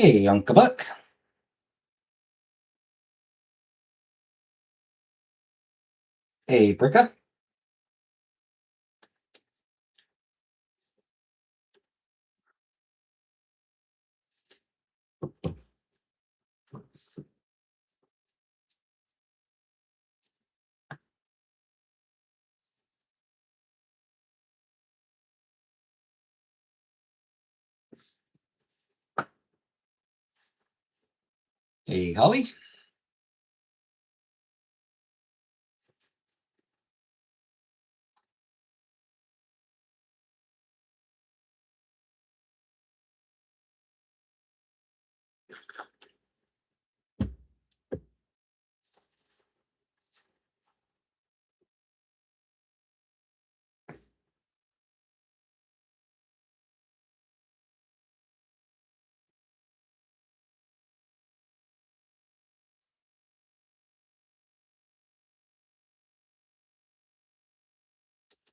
Hey, Uncle Buck. Hey, Bricka. Hey, Holly.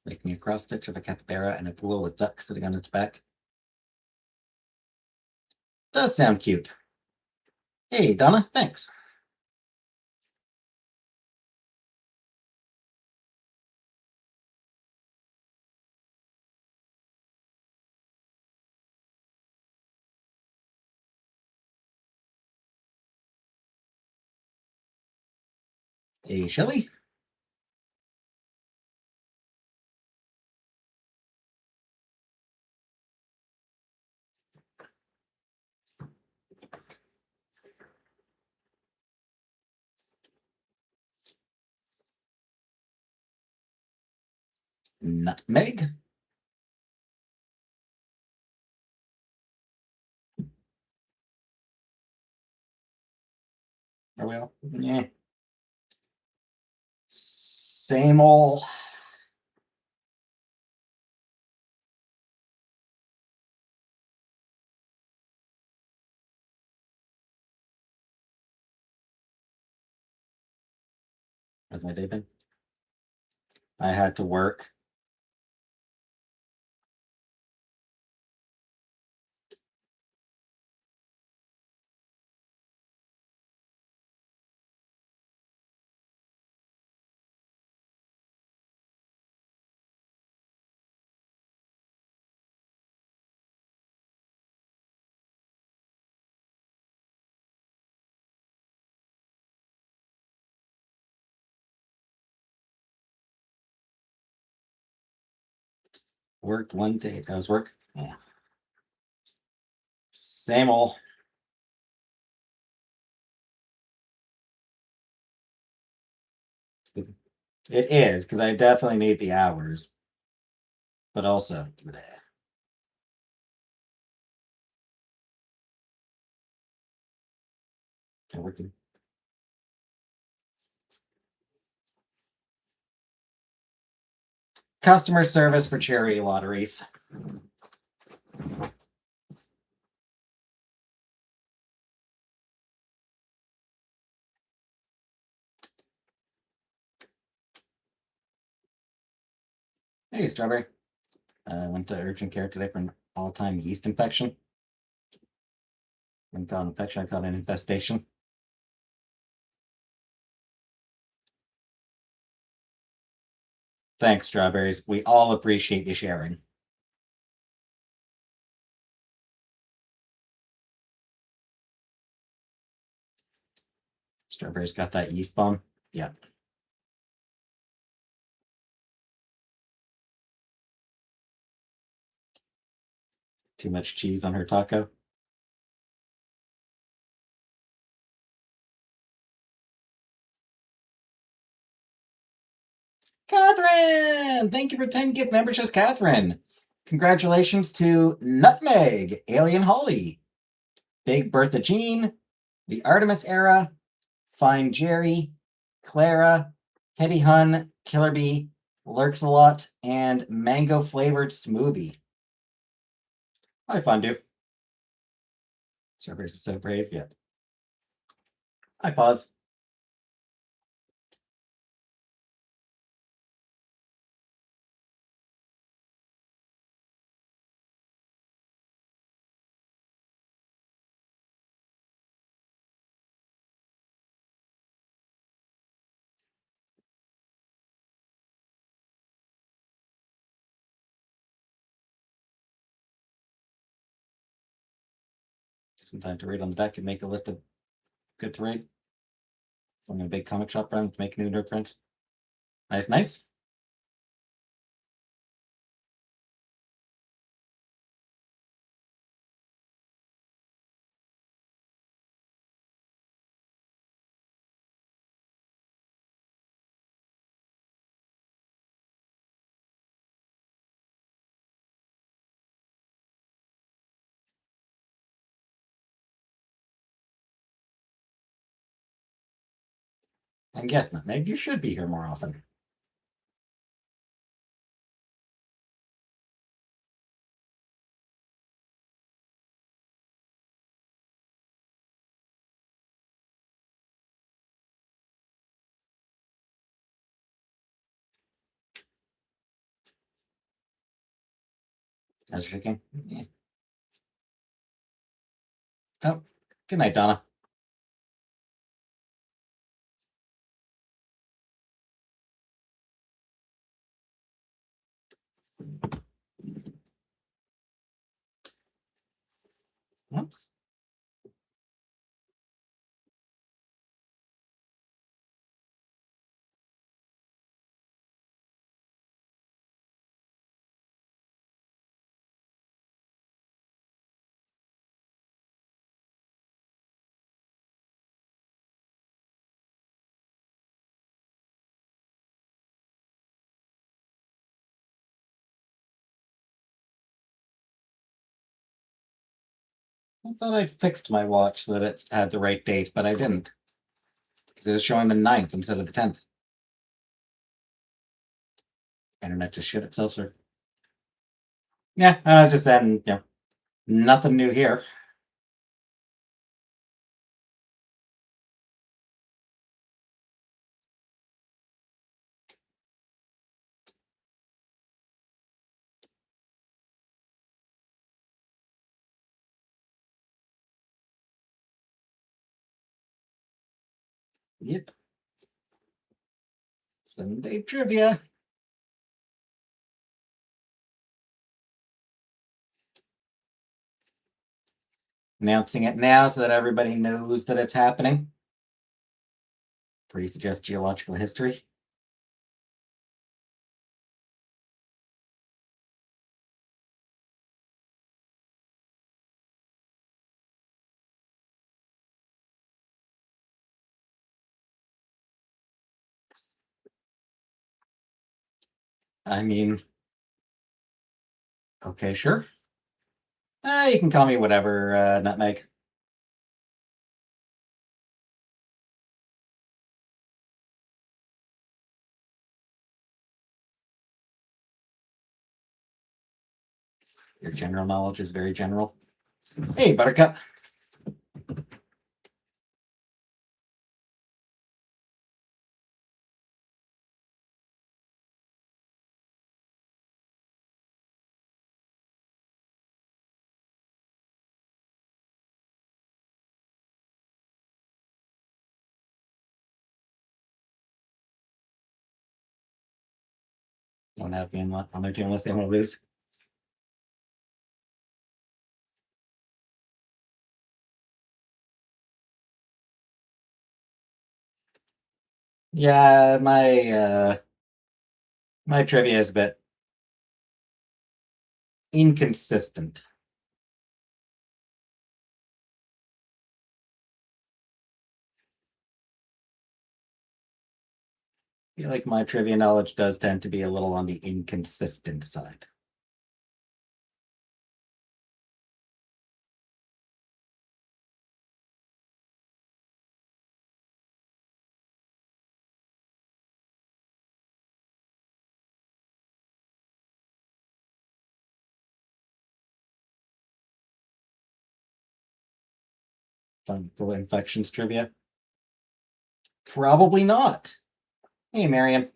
Making a cross stitch of a capybara and a pool with ducks sitting on its back. Does sound cute. Hey, Donna, thanks. Hey, Shelly. Nutmeg. Are we all? Yeah. Same ol'. How's my day been? I had to work. Worked one day. That was work? Yeah. Same ol'. It is, because I definitely need the hours. But also, bleh. I'm working. Customer service for charity lotteries. Hey, Strawberry. I went to urgent care today for an all-time yeast infection. I caught an infection, I caught an infestation. Thanks, Strawberries. We all appreciate you sharing. Strawberries got that yeast bomb? Yeah. Too much cheese on her taco? Catherine! Thank you for 10 gift memberships, Catherine. Congratulations to Nutmeg, Alien Holly, Big Bertha Jean, the Artemis Era, Fine Jerry, Clara, Hetty Hun, Killer Bee, Lurks a Lot, and Mango Flavored Smoothie. Hi, Fondue. Strawberries is so brave. Yeah. Hi, Pause. Just in time to read on the deck and make a list of good to read. Going to a big comic shop run to make new nerd friends. Nice, nice. And yes, Nutmeg, you should be here more often. As you can. Yeah. Oh, good night, Donna. Oops. I thought I'd fixed my watch so that it had the right date, but I didn't. Because it was showing the 9th instead of the 10th. Internet just shit itself, sir. Yeah, I was just adding, nothing new here. Yep. Sunday trivia. Announcing it now so that everybody knows that it's happening. Pre-suggest geological history. I mean, okay, sure. You can call me whatever, Nutmeg. Your general knowledge is very general. Hey, Buttercup. Don't have me on their team unless they want to lose. Yeah, my trivia is a bit inconsistent. I feel like my trivia knowledge does tend to be a little on the inconsistent side. Fungal infections trivia? Probably not. Hey, Marion.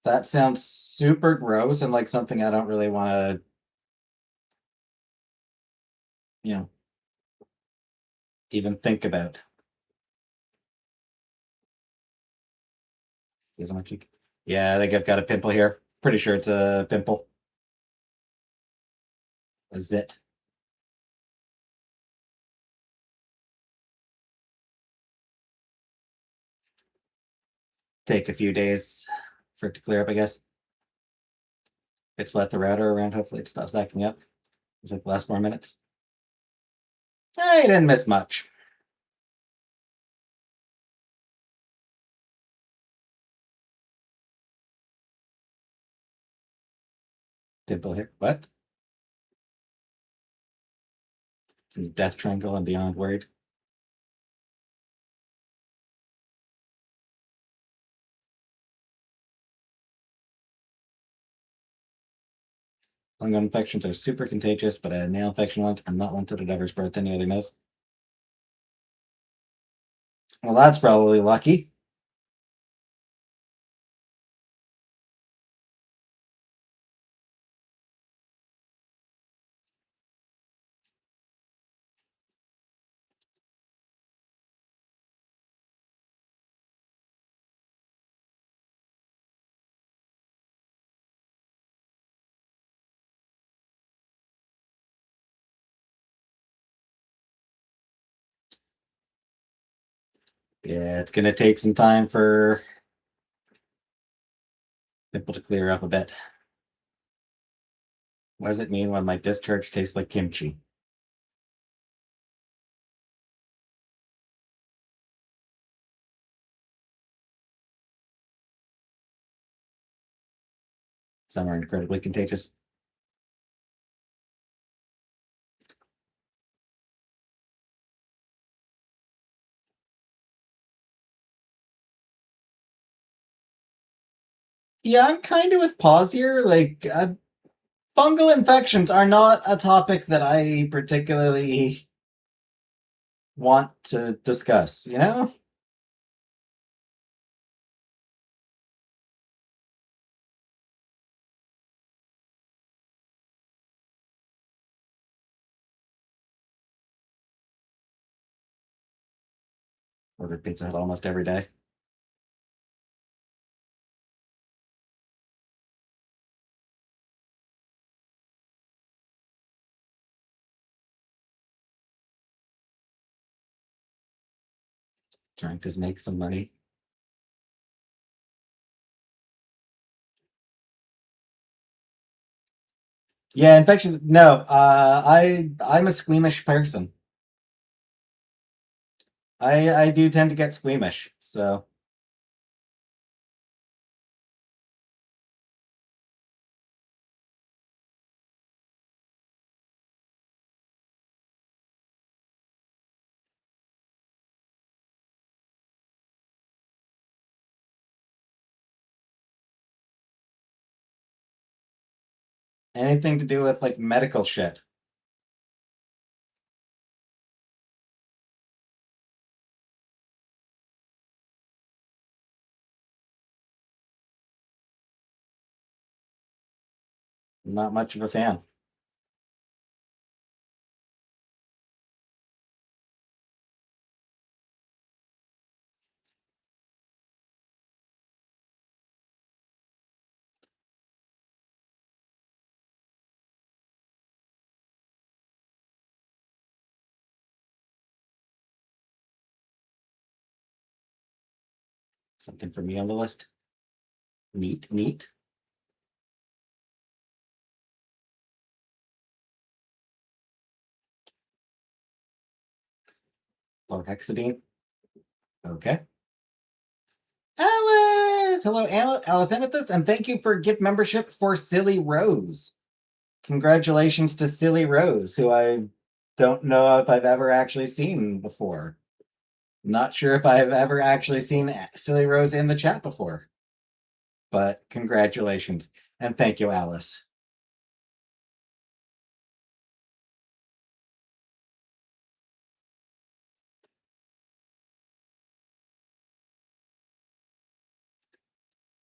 That sounds super gross and like something I don't really want to, even think about. Yeah, I think I've got a pimple here. Pretty sure it's a pimple. a zit. Take a few days for it to clear up, I guess. Just let the router around. Hopefully it stops acting up. It's like the last 4 minutes. I didn't miss much. Dimple here. What? Some Death Triangle and beyond worried. Fungal infections are super contagious, but I had a nail infection once and not once did it ever spread to any other nose. Well, that's probably lucky. Yeah, it's going to take some time for people to clear up a bit. What does it mean when my discharge tastes like kimchi? Some are incredibly contagious. Yeah, I'm kind of with pause here. Like, fungal infections are not a topic that I particularly want to discuss, you know? Ordered Pizza Hut almost every day. Trying to make some money. Yeah, infections. No, I'm a squeamish person. I do tend to get squeamish, so anything to do with like medical shit. Not much of a fan. Something for me on the list. Neat, neat. Chlorhexidine. Okay. Alice! Hello, Alice Amethyst, and thank you for gift membership for Silly Rose. Congratulations to Silly Rose, who I don't know if I've ever actually seen before. Not sure if I've ever actually seen Silly Rose in the chat before. But congratulations, and thank you, Alice.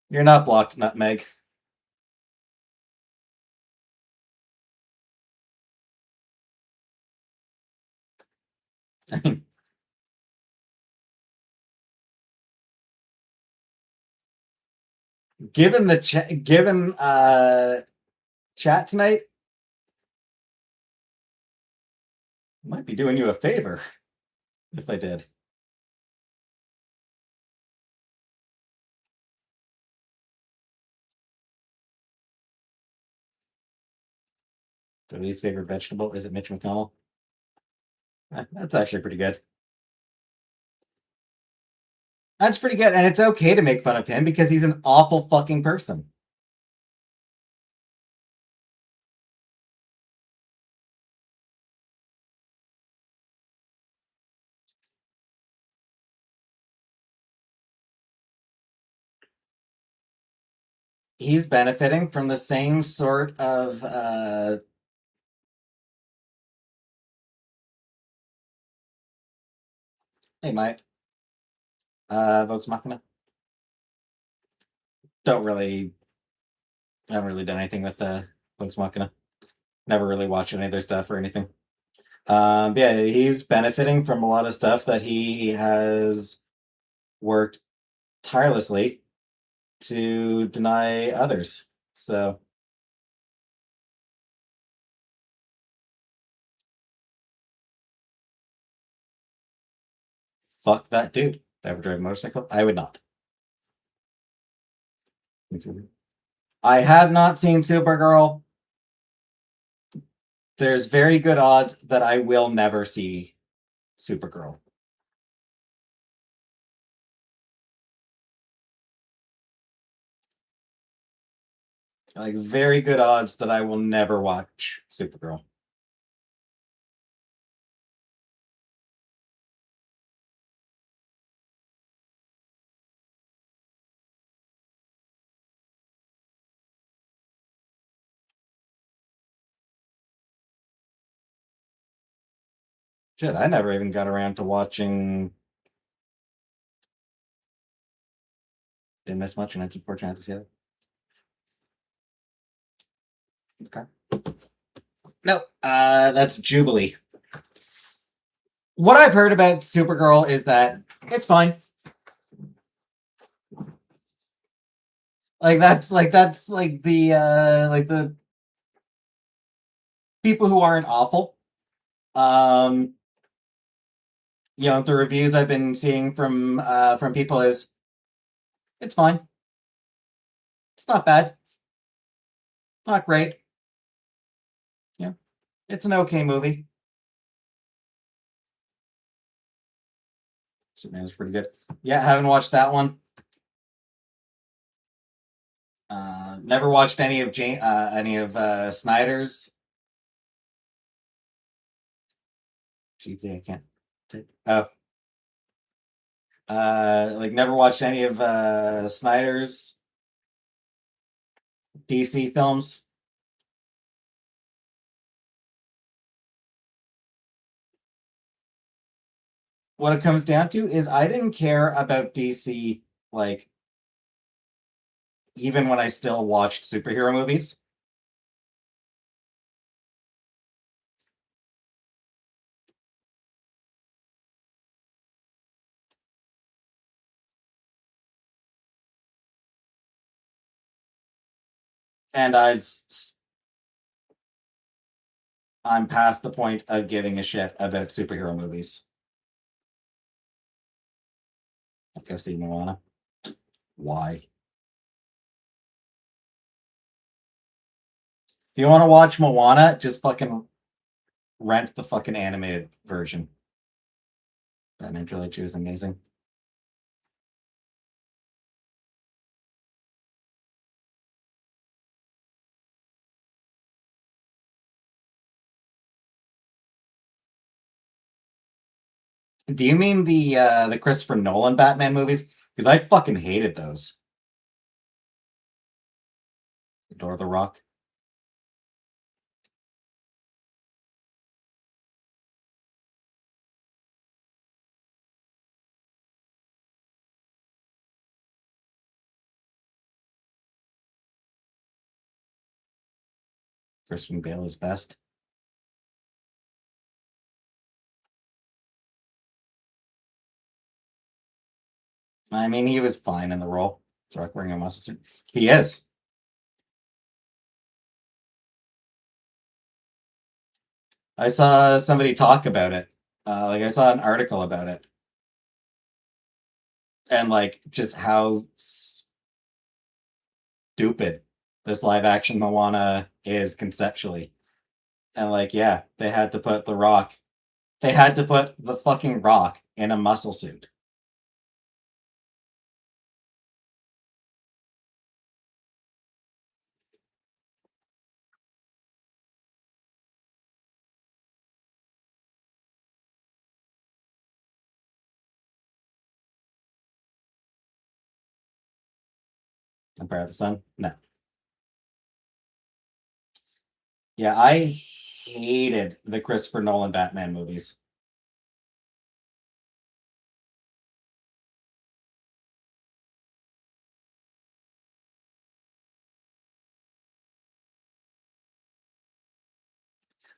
You're not blocked, Nutmeg. Given the chat tonight, Might be doing you a favor if I did. So least favorite vegetable, is it Mitch McConnell? That's actually pretty good. That's pretty good, and it's okay to make fun of him because he's an awful fucking person. He's benefiting from the same sort of hey Mike. Vox Machina. Don't really I haven't really done anything with Vox Machina. Never really watched any of their stuff or anything. Yeah, he's benefiting from a lot of stuff that he has worked tirelessly to deny others. So fuck that dude. Ever drive a motorcycle? I would not. I have not seen Supergirl. There's very good odds that I will never see Supergirl. Like, very good odds that I will never watch Supergirl. Shit, I never even got around to watching. Didn't miss much in 1914. To see that. Okay. No, that's Jubilee. What I've heard about Supergirl is that it's fine. That's the people who aren't awful. The reviews I've been seeing from people is it's fine. It's not bad. Not great. Yeah. It's an okay movie. Superman's pretty good. Yeah, haven't watched that one. Never watched any of Snyder's. Chiefly, I can't. Oh. Never watched any of Snyder's DC films. What it comes down to is I didn't care about DC, like, even when I still watched superhero movies. And I'm past the point of giving a shit about superhero movies. I'll go see Moana. Why? If you want to watch Moana, just fucking rent the fucking animated version. Batman Trilogy is amazing. Do you mean the Christopher Nolan Batman movies? Because I fucking hated those. Adore the Rock. Christian Bale is best. I mean, he was fine in the role. It's Rock wearing a muscle suit. He is. I saw somebody talk about it. Like I saw an article about it, and like just how stupid this live action Moana is conceptually. And like, yeah, they had to put the Rock. They had to put the fucking Rock in a muscle suit. Empire of the Sun? No. Yeah, I hated the Christopher Nolan Batman movies.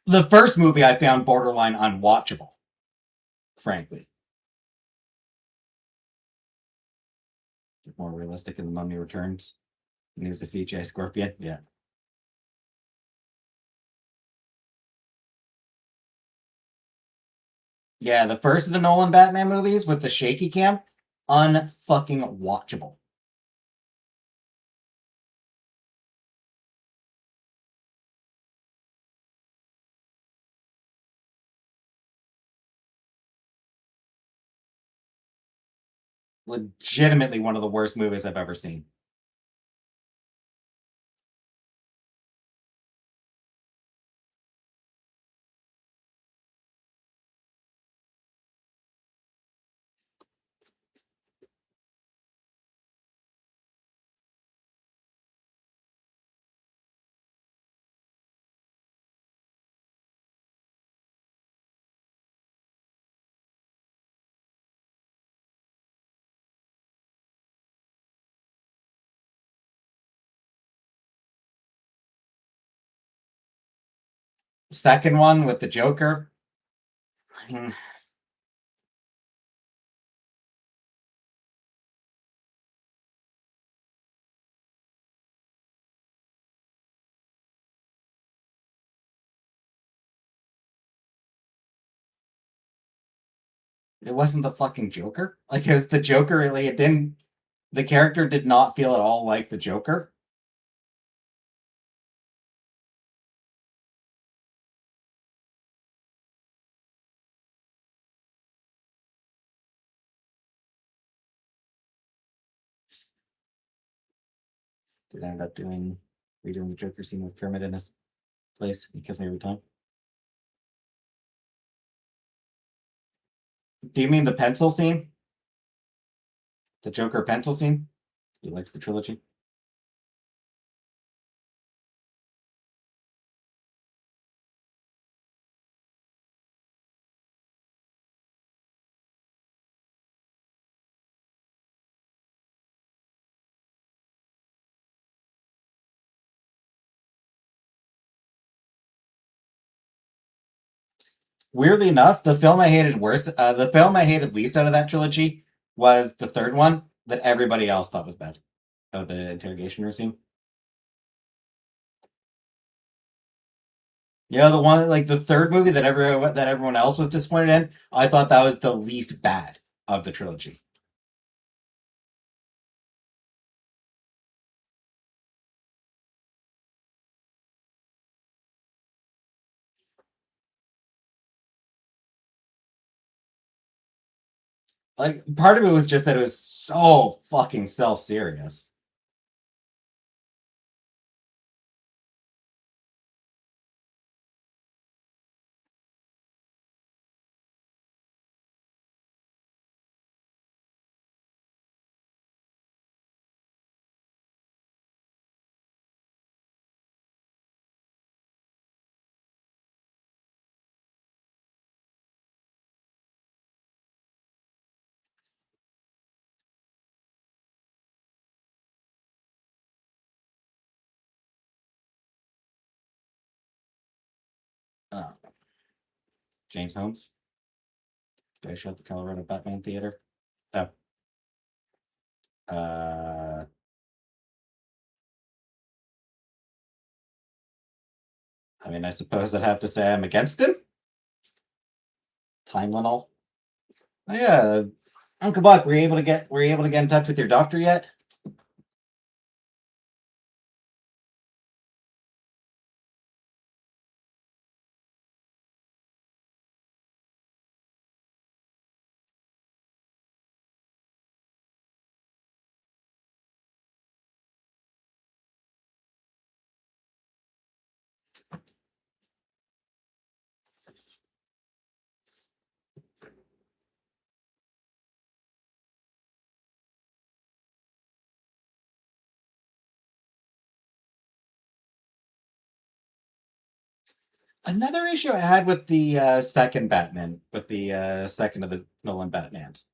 The first movie I found borderline unwatchable, frankly. More realistic in The Mummy Returns. And he's the CGI Scorpion. Yeah. Yeah, the first of the Nolan Batman movies with the shaky cam, unfucking watchable. Legitimately one of the worst movies I've ever seen. Second one with the Joker. I mean, it wasn't the fucking Joker. Like, as the Joker, really, it didn't. The character did not feel at all like the Joker. Did end up redoing the Joker scene with Kermit in his place. He kills me every time. Do you mean the pencil scene? The Joker pencil scene? You liked the trilogy? Weirdly enough, the film I hated worse, the film I hated least out of that trilogy was the third one that everybody else thought was bad. Oh, the interrogation room scene. You know, the one like the third movie that everyone else was disappointed in. I thought that was the least bad of the trilogy. Like part of it was just that it was so fucking self serious. Uh, James Holmes, guy shot the Colorado Batman Theater. Oh, uh, I mean, I suppose I'd have to say I'm against him. Tylenol. Oh, yeah, Uncle Buck, were you able to get in touch with your doctor yet? Another issue I had with the second Batman, with the second of the Nolan Batmans.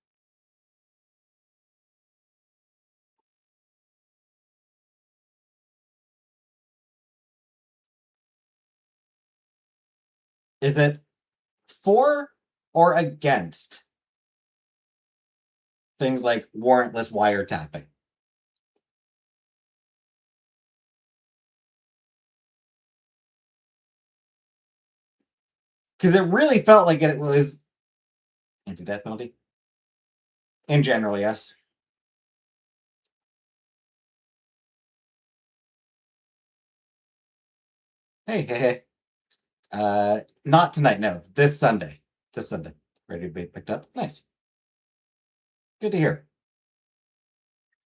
Is it for or against things like warrantless wiretapping? Because it really felt like it was anti-death penalty. In general, yes. Hey. Not tonight, no. This Sunday. This Sunday. Ready to be picked up? Nice. Good to hear.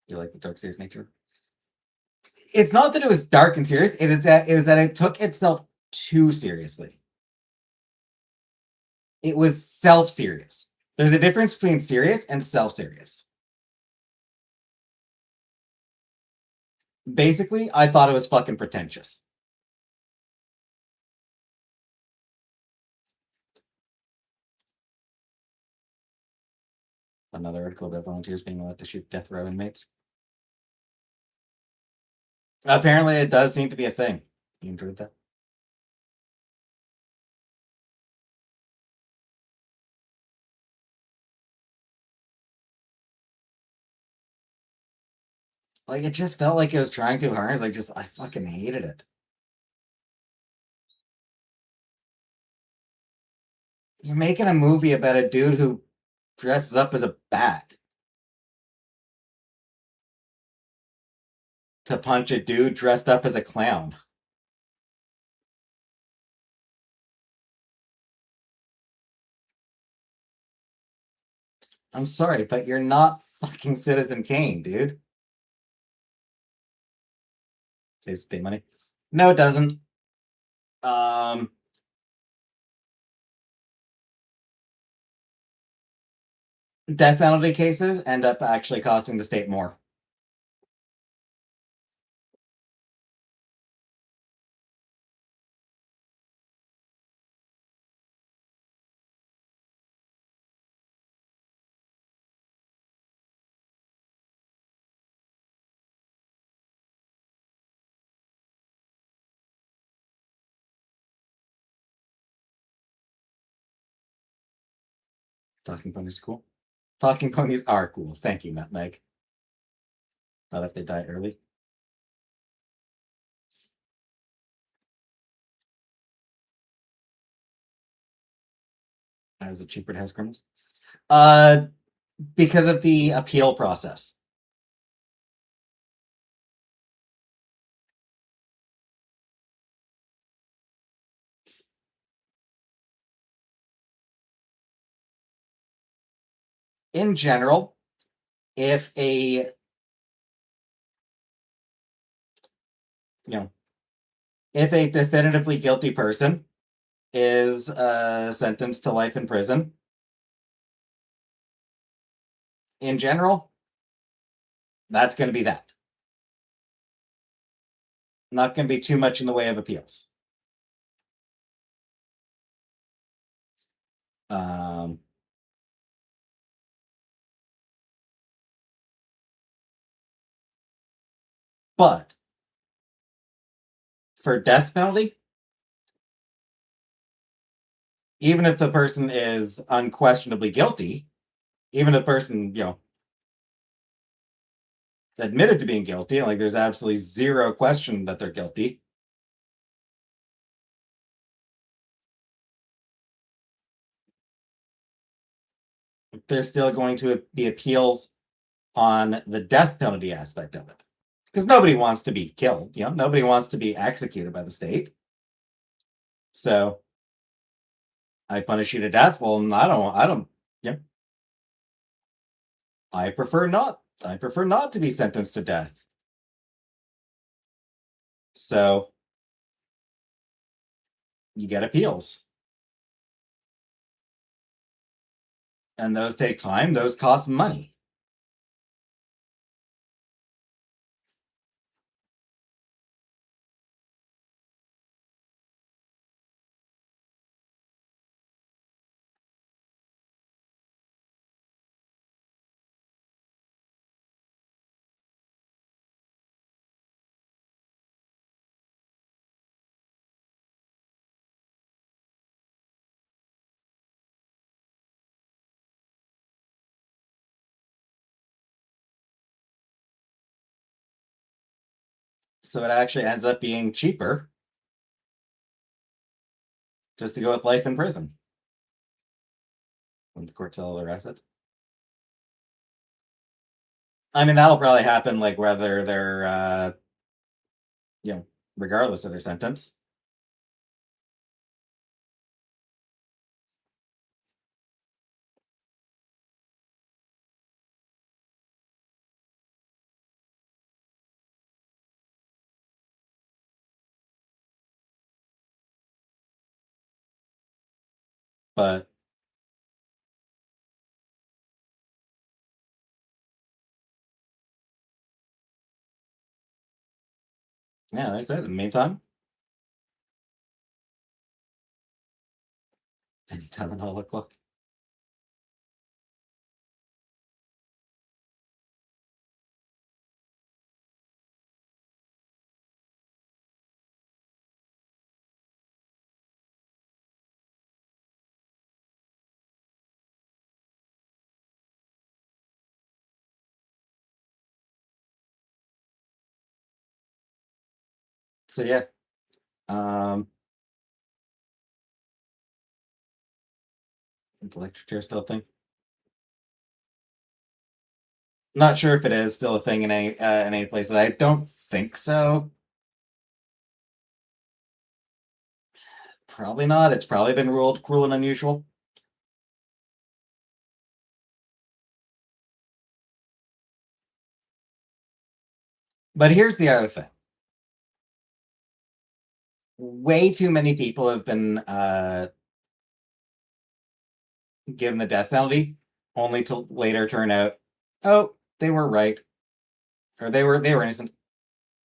You like the dark serious nature? It's not that it was dark and serious, it was that it took itself too seriously. It was self-serious. There's a difference between serious and self-serious. Basically, I thought it was fucking pretentious. Another article about volunteers being allowed to shoot death row inmates. Apparently, it does seem to be a thing. You enjoyed that? Like, it just felt like it was trying too hard. I fucking hated it. You're making a movie about a dude who dresses up as a bat to punch a dude dressed up as a clown. I'm sorry, but you're not fucking Citizen Kane, dude. Saves state money. No, it doesn't. Death penalty cases end up actually costing the state more. Talking ponies are cool. Talking ponies are cool. Thank you, Nutmeg. Not if they die early. Is it cheaper to house criminals? Because of the appeal process. In general, if a definitively guilty person is sentenced to life in prison, in general, that's going to be that. Not going to be too much in the way of appeals. But for death penalty, even if the person is unquestionably guilty, even if the person, admitted to being guilty, like there's absolutely zero question that they're guilty, there's still going to be appeals on the death penalty aspect of it. Because nobody wants to be killed, nobody wants to be executed by the state. So I punish you to death. Well, I don't, I prefer not. I prefer not to be sentenced to death. So you get appeals. And those take time, those cost money. So it actually ends up being cheaper just to go with life in prison when the court sell their assets. I mean, that'll probably happen, like, whether they're, regardless of their sentence. But yeah, like I said, in the meantime, anytime and all the clock. So yeah. The electric chair still a thing? Not sure if it is still a thing in any places. I don't think so. Probably not. It's probably been ruled cruel and unusual. But here's the other thing. Way too many people have been given the death penalty, only to later turn out, oh, they were right, or they were innocent.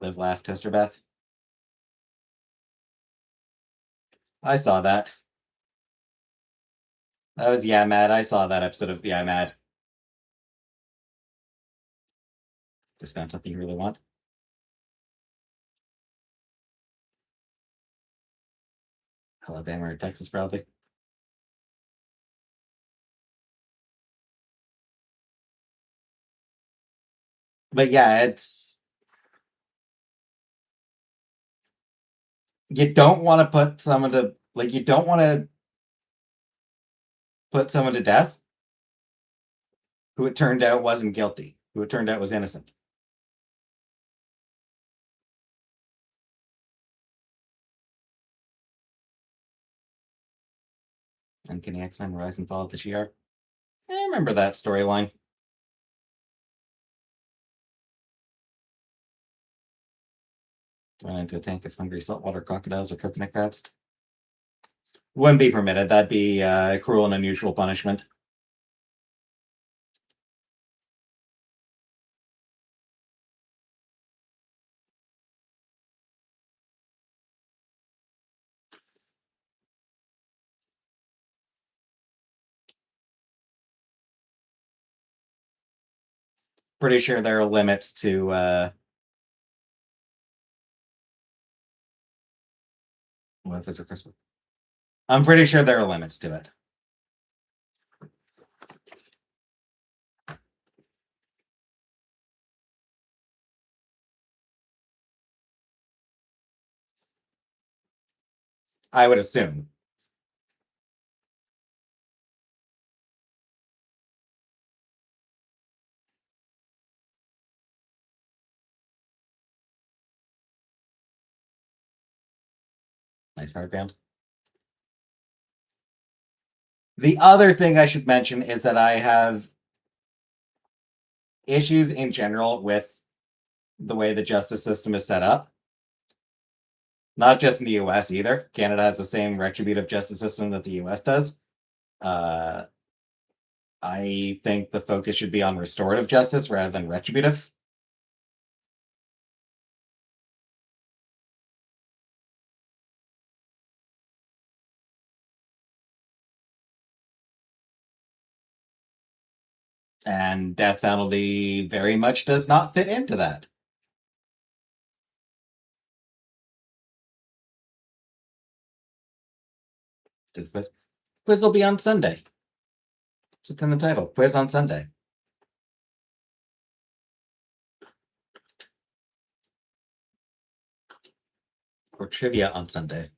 Live, laugh, toaster Beth. I saw that. That was Yeah Mad. I saw that episode of Yeah Mad. Just found something you really want. Alabama or Texas, probably. But yeah, it's, you don't want to put someone to, like, you don't want to put someone to death who it turned out wasn't guilty, who it turned out was innocent. Uncanny X-Men Rise and Fall of the Shi'ar. I remember that storyline. Run into a tank of hungry saltwater crocodiles or coconut crabs. Wouldn't be permitted. That'd be cruel and unusual punishment. Pretty sure there are limits to what if it's a Christmas? I'm pretty sure there are limits to it. I would assume. Nice hardbound. The other thing I should mention is that I have issues in general with the way the justice system is set up. Not just in the US either. Canada has the same retributive justice system that the US does. I think the focus should be on restorative justice rather than retributive. And death penalty very much does not fit into that. The quiz will be on Sunday. It's in the title. Quiz on Sunday. Or trivia on Sunday.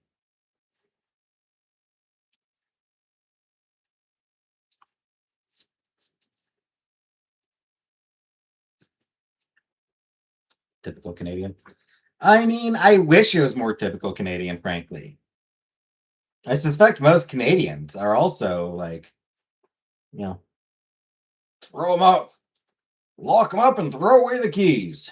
Typical Canadian. I mean, I wish it was more typical Canadian, frankly. I suspect most Canadians are also like, you know, throw them up, lock them up, and throw away the keys.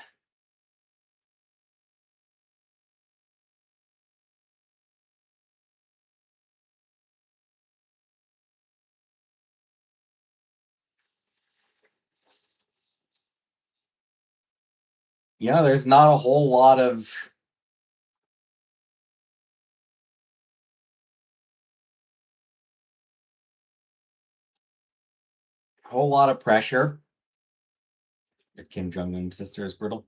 Yeah, there's not a whole lot of pressure. Kim Jong-un's sister is brutal.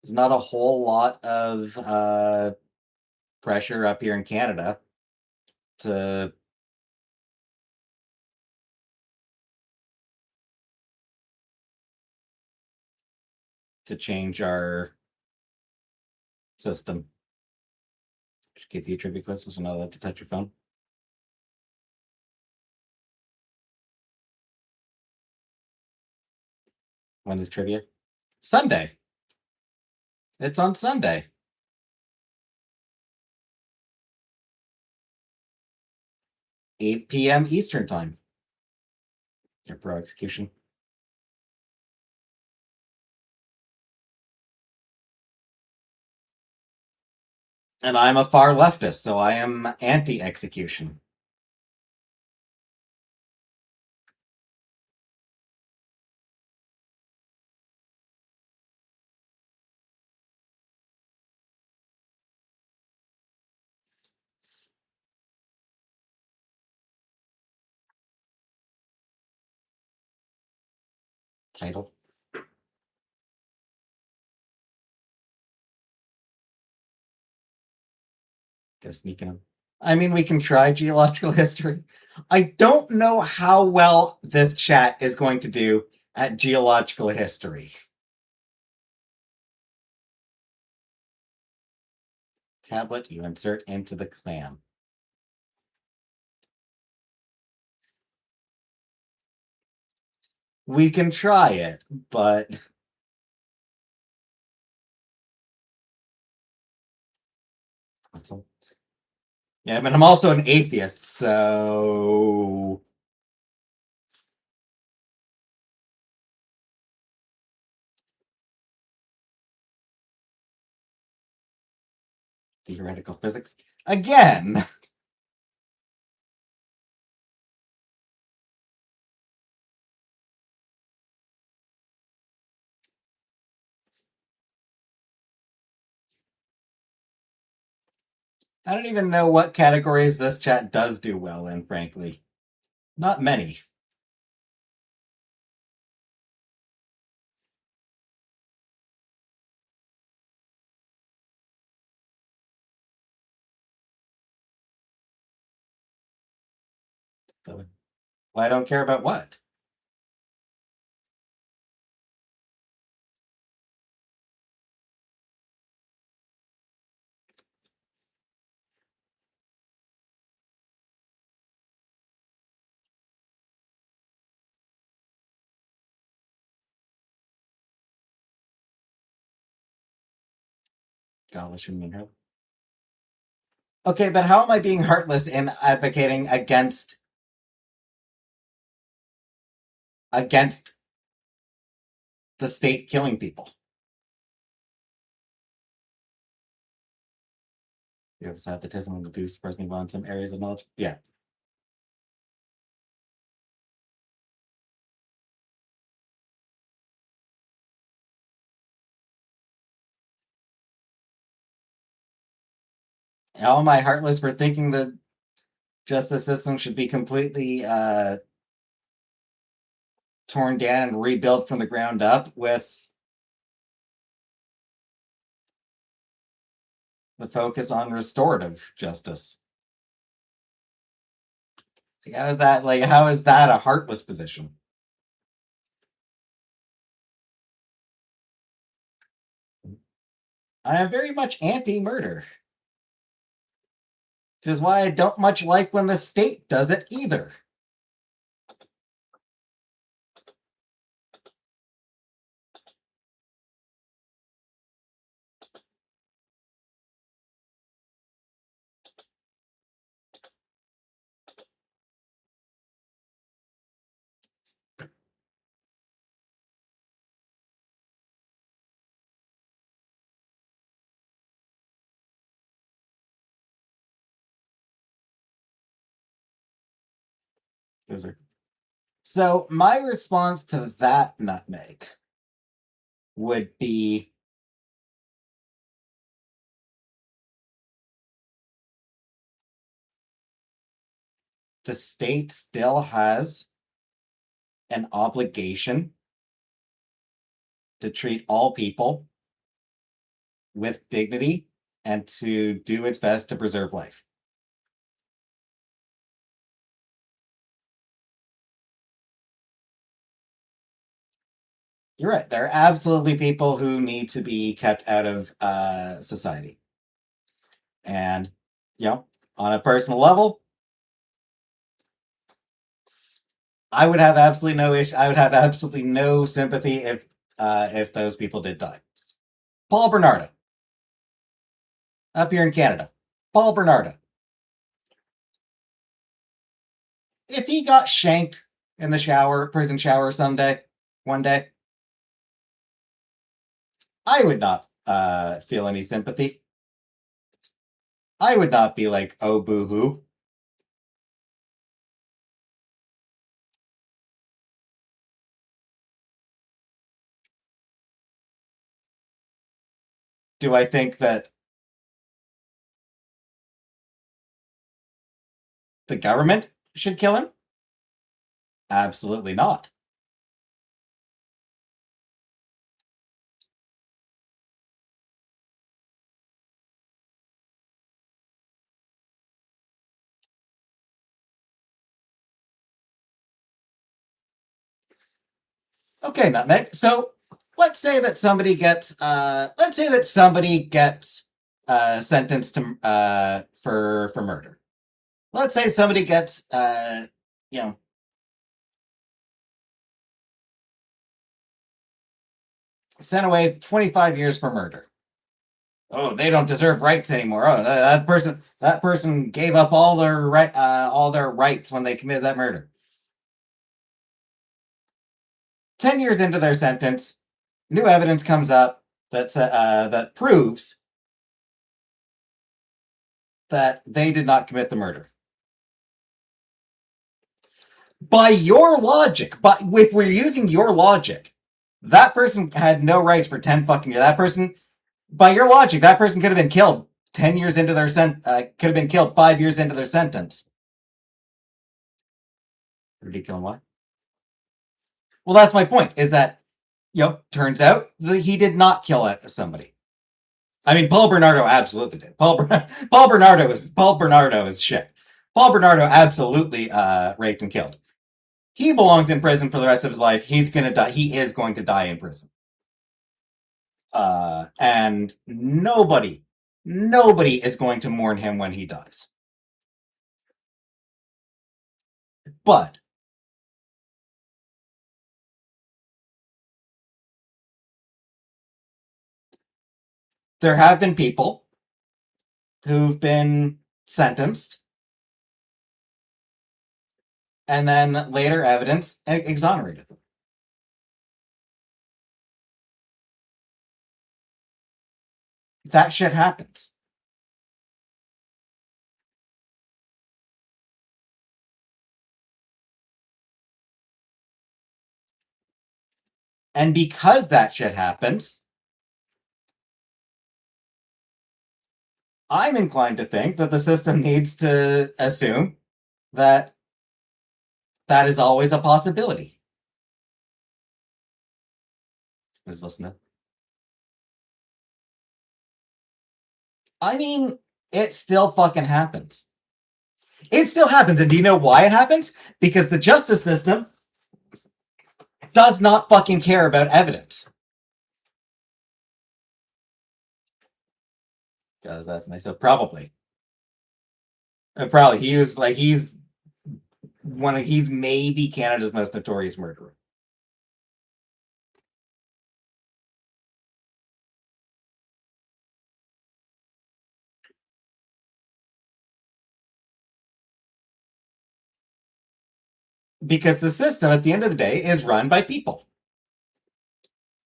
There's not a whole lot of pressure up here in Canada to change our system. Should give you a trivia quiz, so you're not allowed to touch your phone. When is trivia? Sunday. It's on Sunday. 8 p.m. Eastern time. Your pro execution. And I'm a far leftist, so I am anti-execution. Title. Get a sneak in them. I mean, we can try geological history. I don't know how well this chat is going to do at geological history. Tablet you insert into the clam. We can try it, but yeah, but I'm also an atheist, so theoretical physics again. I don't even know what categories this chat does do well in, frankly. Not many. So, well, I don't care about what? Gaulish and Mineral. Okay, but how am I being heartless in advocating against the state killing people? You have advocatism and reduce personally violence in some areas of knowledge. Yeah. How am I heartless for thinking the justice system should be completely torn down and rebuilt from the ground up with the focus on restorative justice? How is that a heartless position? I am very much anti-murder, which is why I don't much like when the state does it either. So my response to that, Nutmeg, would be the state still has an obligation to treat all people with dignity and to do its best to preserve life. You're right. There are absolutely people who need to be kept out of society. And, on a personal level, I would have absolutely no issue. I would have absolutely no sympathy if those people did die. Paul Bernardo, up here in Canada. Paul Bernardo. If he got shanked in the prison shower one day, I would not feel any sympathy. I would not be like, oh, boo hoo. Do I think that the government should kill him? Absolutely not. Okay, Nutmeg. So let's say that somebody gets sentenced to for murder. Let's say somebody gets you know sent away 25 years for murder. Oh, they don't deserve rights anymore. Oh, that person gave up all their rights when they committed that murder. 10 years into their sentence, new evidence comes up that proves that they did not commit the murder. By your logic, if we're using your logic, that person had no rights for 10 fucking years. That person, by your logic, that person could have been killed 10 years into their could have been killed 5 years into their sentence. Did he kill him? What? Well, that's my point. Is that turns out that he did not kill somebody. I mean, Paul Bernardo absolutely did. Paul Bernardo is shit. Paul Bernardo absolutely raped and killed. He belongs in prison for the rest of his life. He's gonna die. He is going to die in prison. And nobody is going to mourn him when he dies. But there have been people who've been sentenced, and then later evidence exonerated them. That shit happens. And because that shit happens, I'm inclined to think that the system needs to assume that that is always a possibility. Who's listening? I mean, it still fucking happens. It still happens. And do you know why it happens? Because the justice system does not fucking care about evidence. Because that's nice. So probably. Probably. He's maybe Canada's most notorious murderer. Because the system, at the end of the day, is run by people.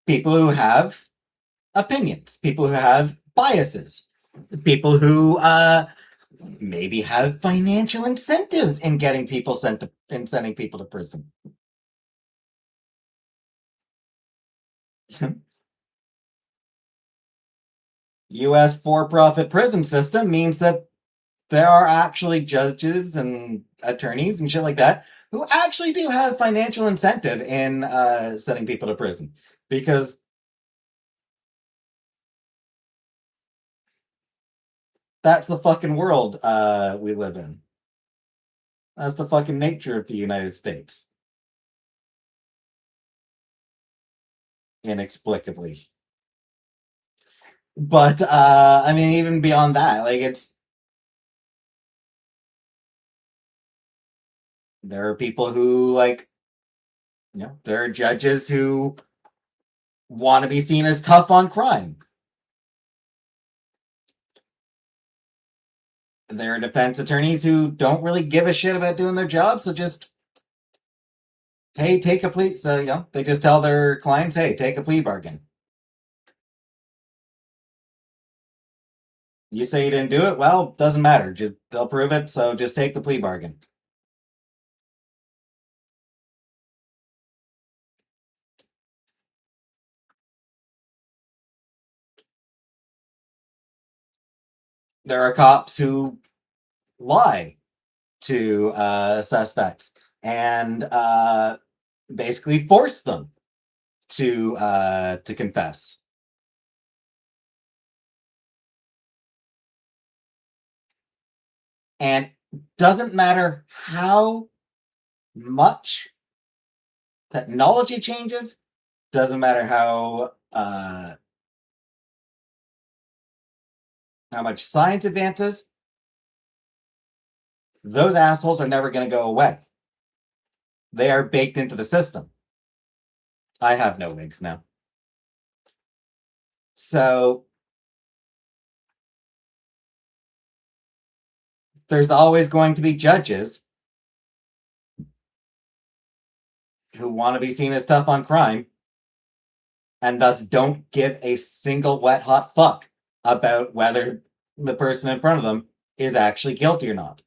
People who have opinions, people who have biases, people who maybe have financial incentives in getting people sending people to prison. U.S. for-profit prison system means that there are actually judges and attorneys and shit like that who actually do have financial incentive in sending people to prison, because that's the fucking world we live in. That's the fucking nature of the United States. Inexplicably. But I mean, even beyond that, like, there are people who, like, there are judges who want to be seen as tough on crime. There are defense attorneys who don't really give a shit about doing their job, so just, hey, take a plea. So, they just tell their clients, hey, take a plea bargain. You say you didn't do it, well, doesn't matter. They'll prove it, so just take the plea bargain. There are cops who lie to suspects and basically force them to confess. And doesn't matter how much technology changes, doesn't matter how much science advances, those assholes are never going to go away. They are baked into the system. I have no wigs now. So there's always going to be judges who want to be seen as tough on crime and thus don't give a single wet hot fuck about whether the person in front of them is actually guilty or not.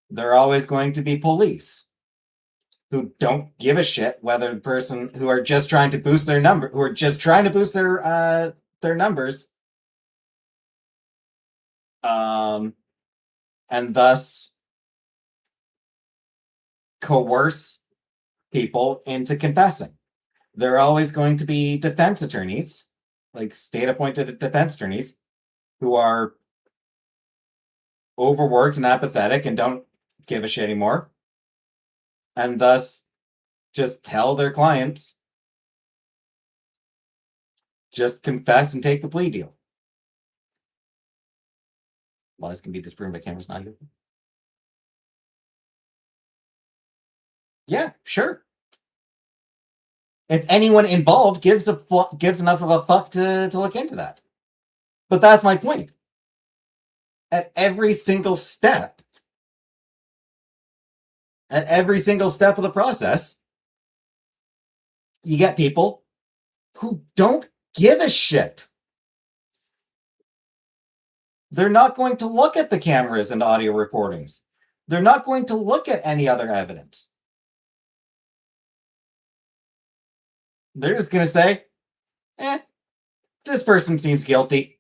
There are always going to be police who don't give a shit whether the person, who are just trying to boost their number, who are just trying to boost their numbers, and thus coerce people into confessing. There are always going to be defense attorneys, like state-appointed defense attorneys, who are overworked and apathetic and don't give a shit anymore, and thus just tell their clients, just confess and take the plea deal. Lies can be disproven by cameras, not good. Yeah, sure. If anyone involved gives enough of a fuck to look into that. But that's my point. at every single step. At every single step of the process, you get people who don't give a shit. They're not going to look at the cameras and audio recordings. They're not going to look at any other evidence. They're just going to say, this person seems guilty.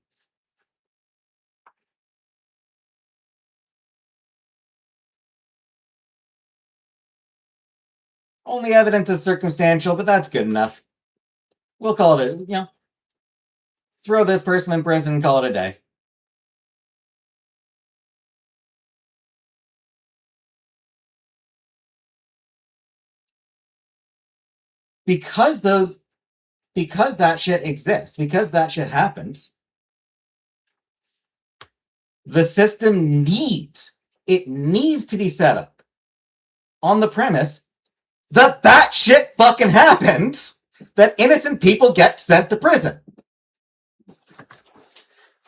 Only evidence is circumstantial, but that's good enough. We'll call it throw this person in prison and call it a day. Because that shit exists, because that shit happens, the system needs to be set up on the premise that shit fucking happens, that innocent people get sent to prison.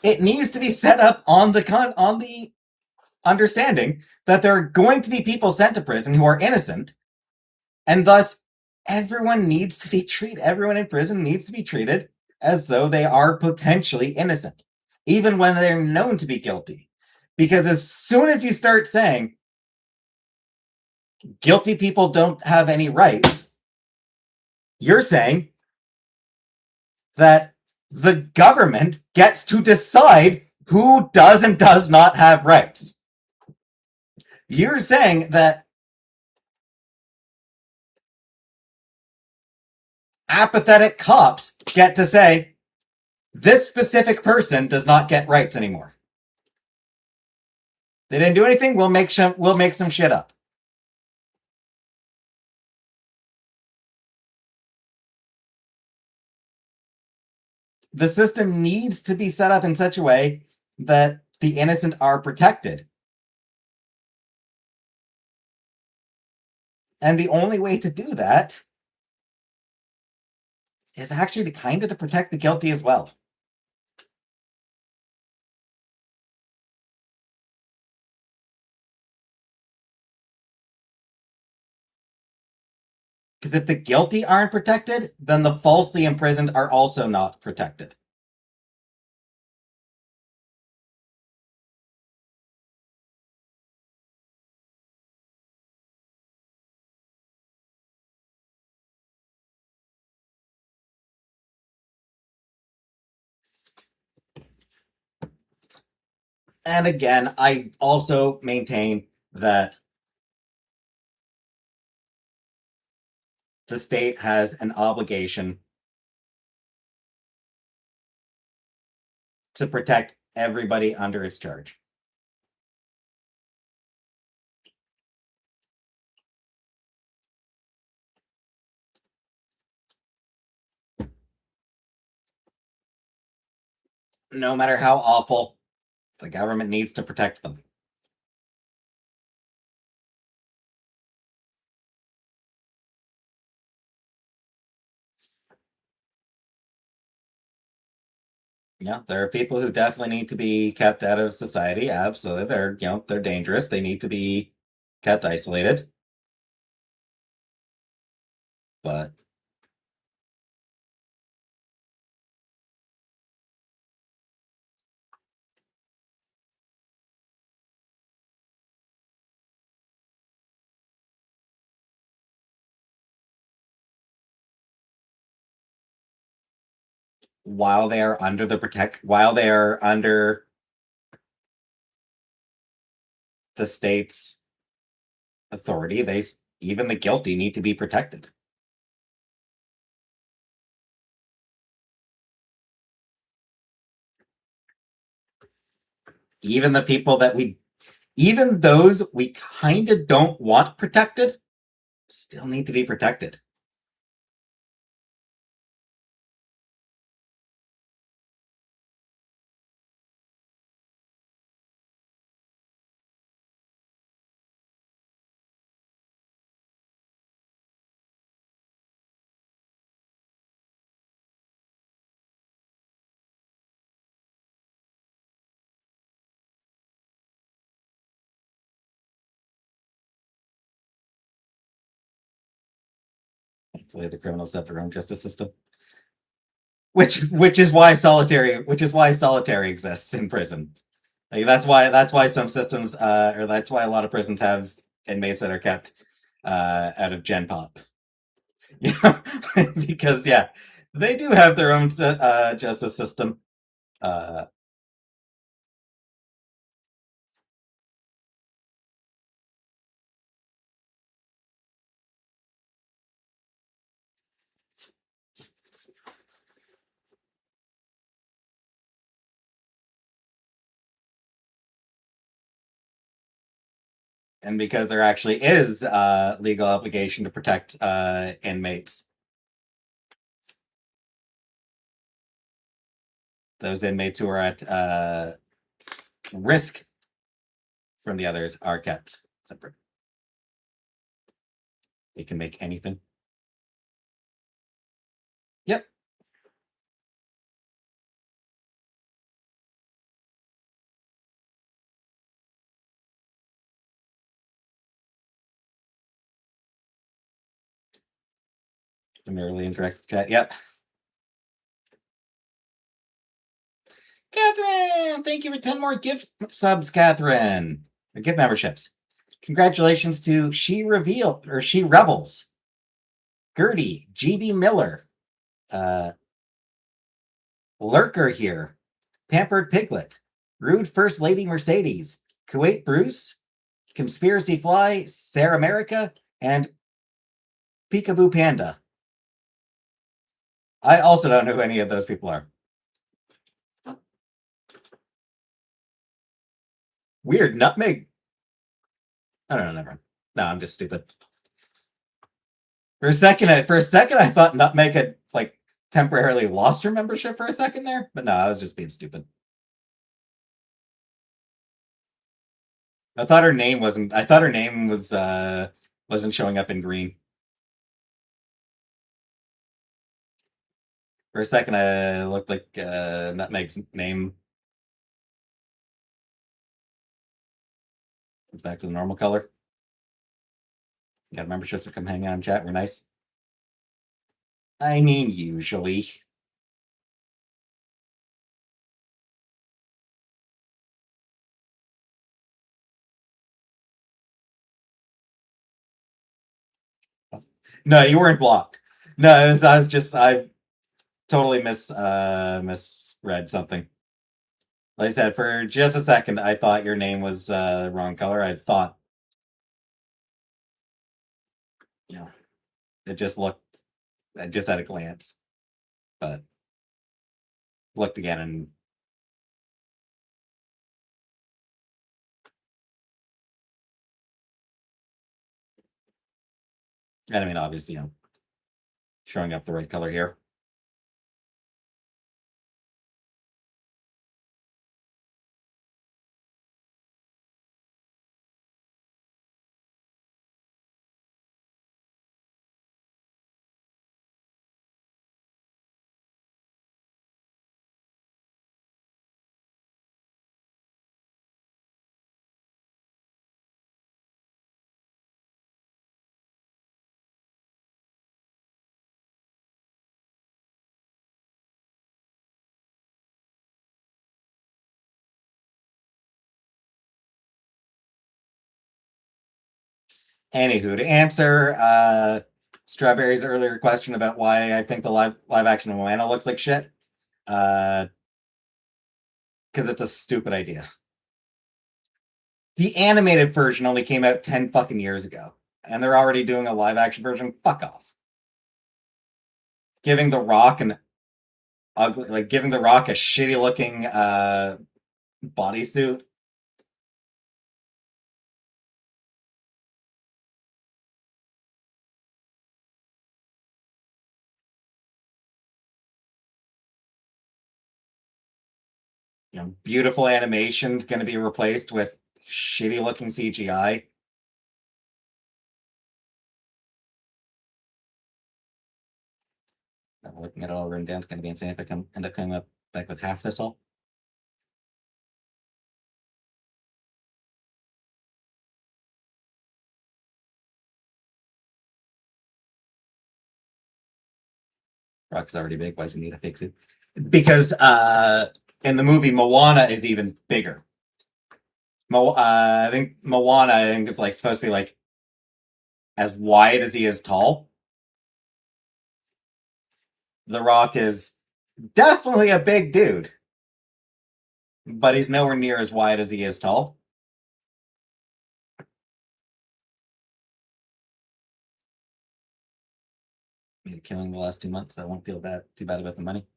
It needs to be set up on the understanding that there are going to be people sent to prison who are innocent, and thus everyone in prison needs to be treated as though they are potentially innocent, even when they're known to be guilty. Because as soon as you start saying guilty people don't have any rights, you're saying that the government gets to decide who does and does not have rights. You're saying that apathetic cops get to say, this specific person does not get rights anymore. They didn't do anything, we'll make some shit up. The system needs to be set up in such a way that the innocent are protected. And the only way to do that is actually to protect the guilty as well. Because if the guilty aren't protected, then the falsely imprisoned are also not protected. And again, I also maintain that the state has an obligation to protect everybody under its charge. No matter how awful, the government needs to protect them. Yeah, there are people who definitely need to be kept out of society. Absolutely. They're dangerous. They need to be kept isolated. But while they are under the state's authority, even the guilty need to be protected. Even those we kind of don't want protected still need to be protected. Hopefully the criminals have their own justice system. Which is why solitary exists in prison. Like, that's why some systems or that's why a lot of prisons have inmates that are kept out of Gen Pop. Yeah, because they do have their own justice system. And because there actually is legal obligation to protect inmates. Those inmates who are at risk from the others are kept separate. They can make anything. Yep. The merely interactive chat. Yep. Catherine, thank you for 10 more gift subs, Catherine. Or gift memberships. Congratulations to She Rebels, Gertie, G.D. Miller, Lurker here, Pampered Piglet, Rude First Lady Mercedes, Kuwait Bruce, Conspiracy Fly, Sarah America, and Peekaboo Panda. I also don't know who any of those people are. Weird. Nutmeg. I don't know. Never mind. No, I'm just stupid. For a second, I thought Nutmeg had temporarily lost her membership for a second there, but no, I was just being stupid. I thought her name wasn't. I thought her name wasn't showing up in green. For a second, I looked like Nutmeg's name. It's back to the normal color. Got memberships that come hang out in chat. We're nice. I mean, usually. No, you weren't blocked. No, I was just I totally misread something. Like I said, for just a second, I thought your name was the wrong color. I thought, it just looked, just at a glance, but looked again and I mean, obviously, showing up the right color here. Anywho, to answer Strawberry's earlier question about why I think the live action Moana looks like shit, because it's a stupid idea. The animated version only came out 10 fucking years ago, and they're already doing a live action version. Fuck off. Giving The Rock an ugly, giving The Rock a shitty looking bodysuit. Beautiful animation's going to be replaced with shitty looking CGI. I'm looking at it all written down. It's going to be insane if I end up coming back with half this all. Rock's already big. Why does he need a fake suit? Because in the movie, Moana is even bigger. I think Moana, is like supposed to be like as wide as he is tall. The Rock is definitely a big dude, but he's nowhere near as wide as he is tall. Made a killing the last 2 months. I won't feel too bad about the money.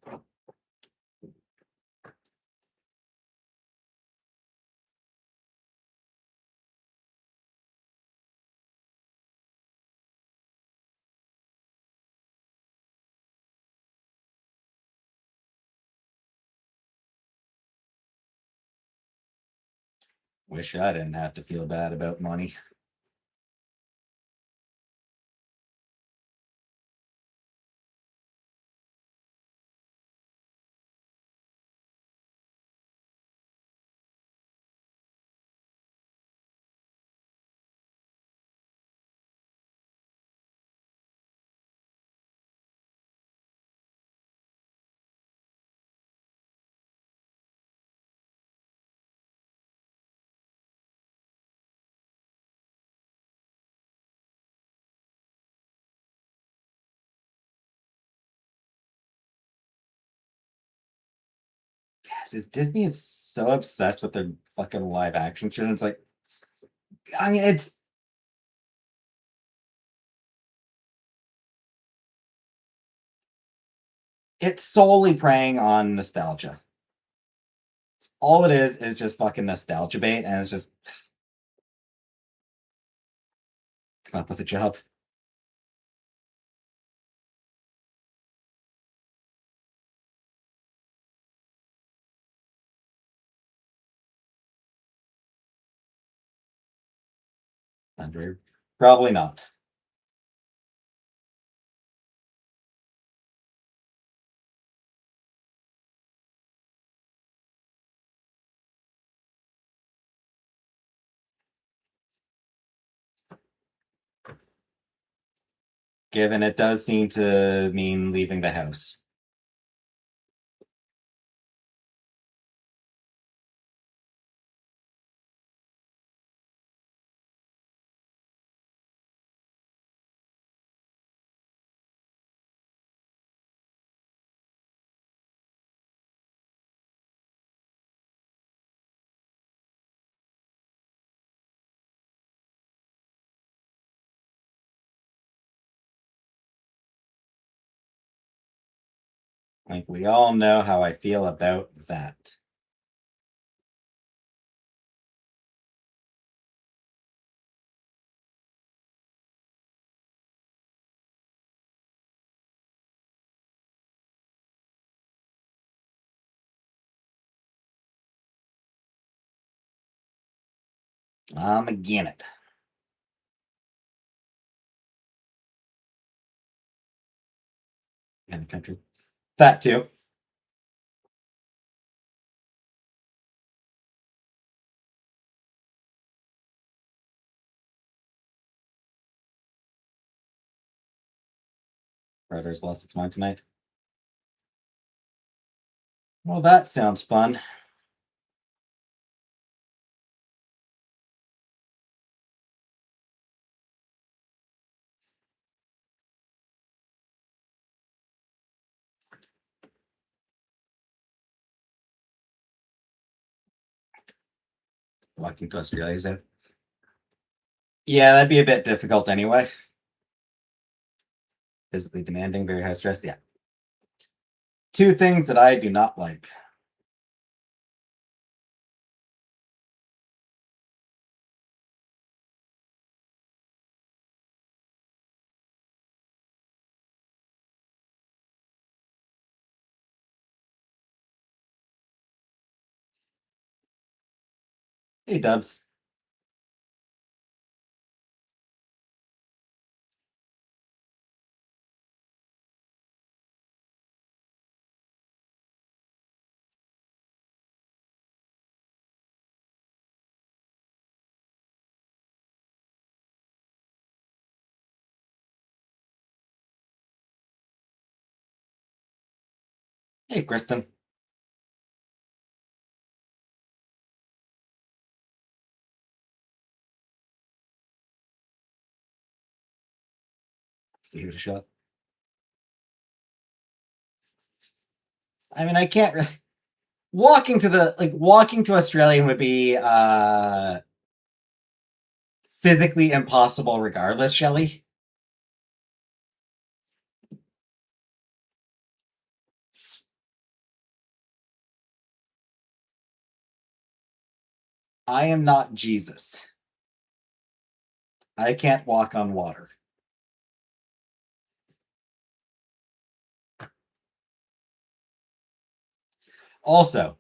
Wish I didn't have to feel bad about money. Yes, Disney is so obsessed with their fucking live action shit. It's like, I mean, it's solely preying on nostalgia. All it is just fucking nostalgia bait, and it's just come up with a job. Andre, probably not. Given it does seem to mean leaving the house. Like, we all know how I feel about that. I'm again it. In the country. That too. Predators lost its mind tonight. Well, that sounds fun. Walking to Australia, is it? Yeah, that'd be a bit difficult anyway. Physically demanding, very high stress. Yeah. Two things that I do not like. Hey, Dubs. Hey, Kristen. Give it a shot. I mean, I can't really. Walking to Australia would be physically impossible regardless, Shelley. I am not Jesus. I can't walk on water. Also,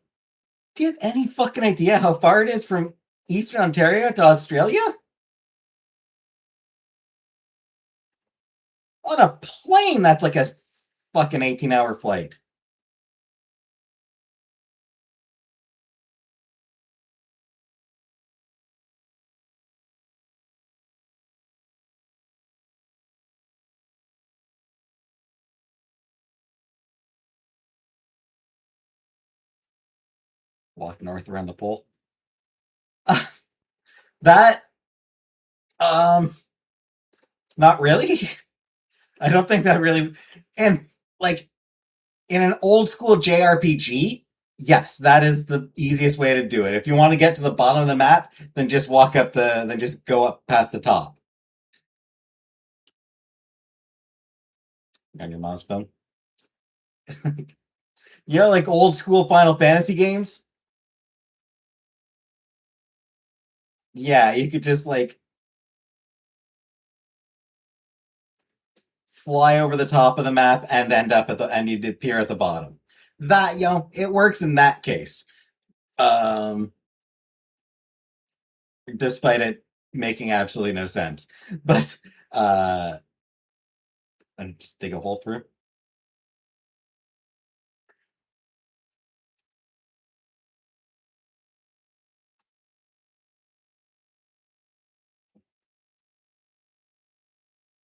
do you have any fucking idea how far it is from Eastern Ontario to Australia? On a plane, that's like a fucking 18-hour flight. Walk north around the pole. That, um, not really. I don't think that really. And like in an old school JRPG, yes, that is the easiest way to do it. If you want to get to the bottom of the map, then just then just go up past the top. On your mom's phone. Yeah, like old school Final Fantasy games. Yeah, you could just like fly over the top of the map and end up at the and you'd appear at the bottom. That it works in that case. Um, despite it making absolutely no sense. But and just dig a hole through.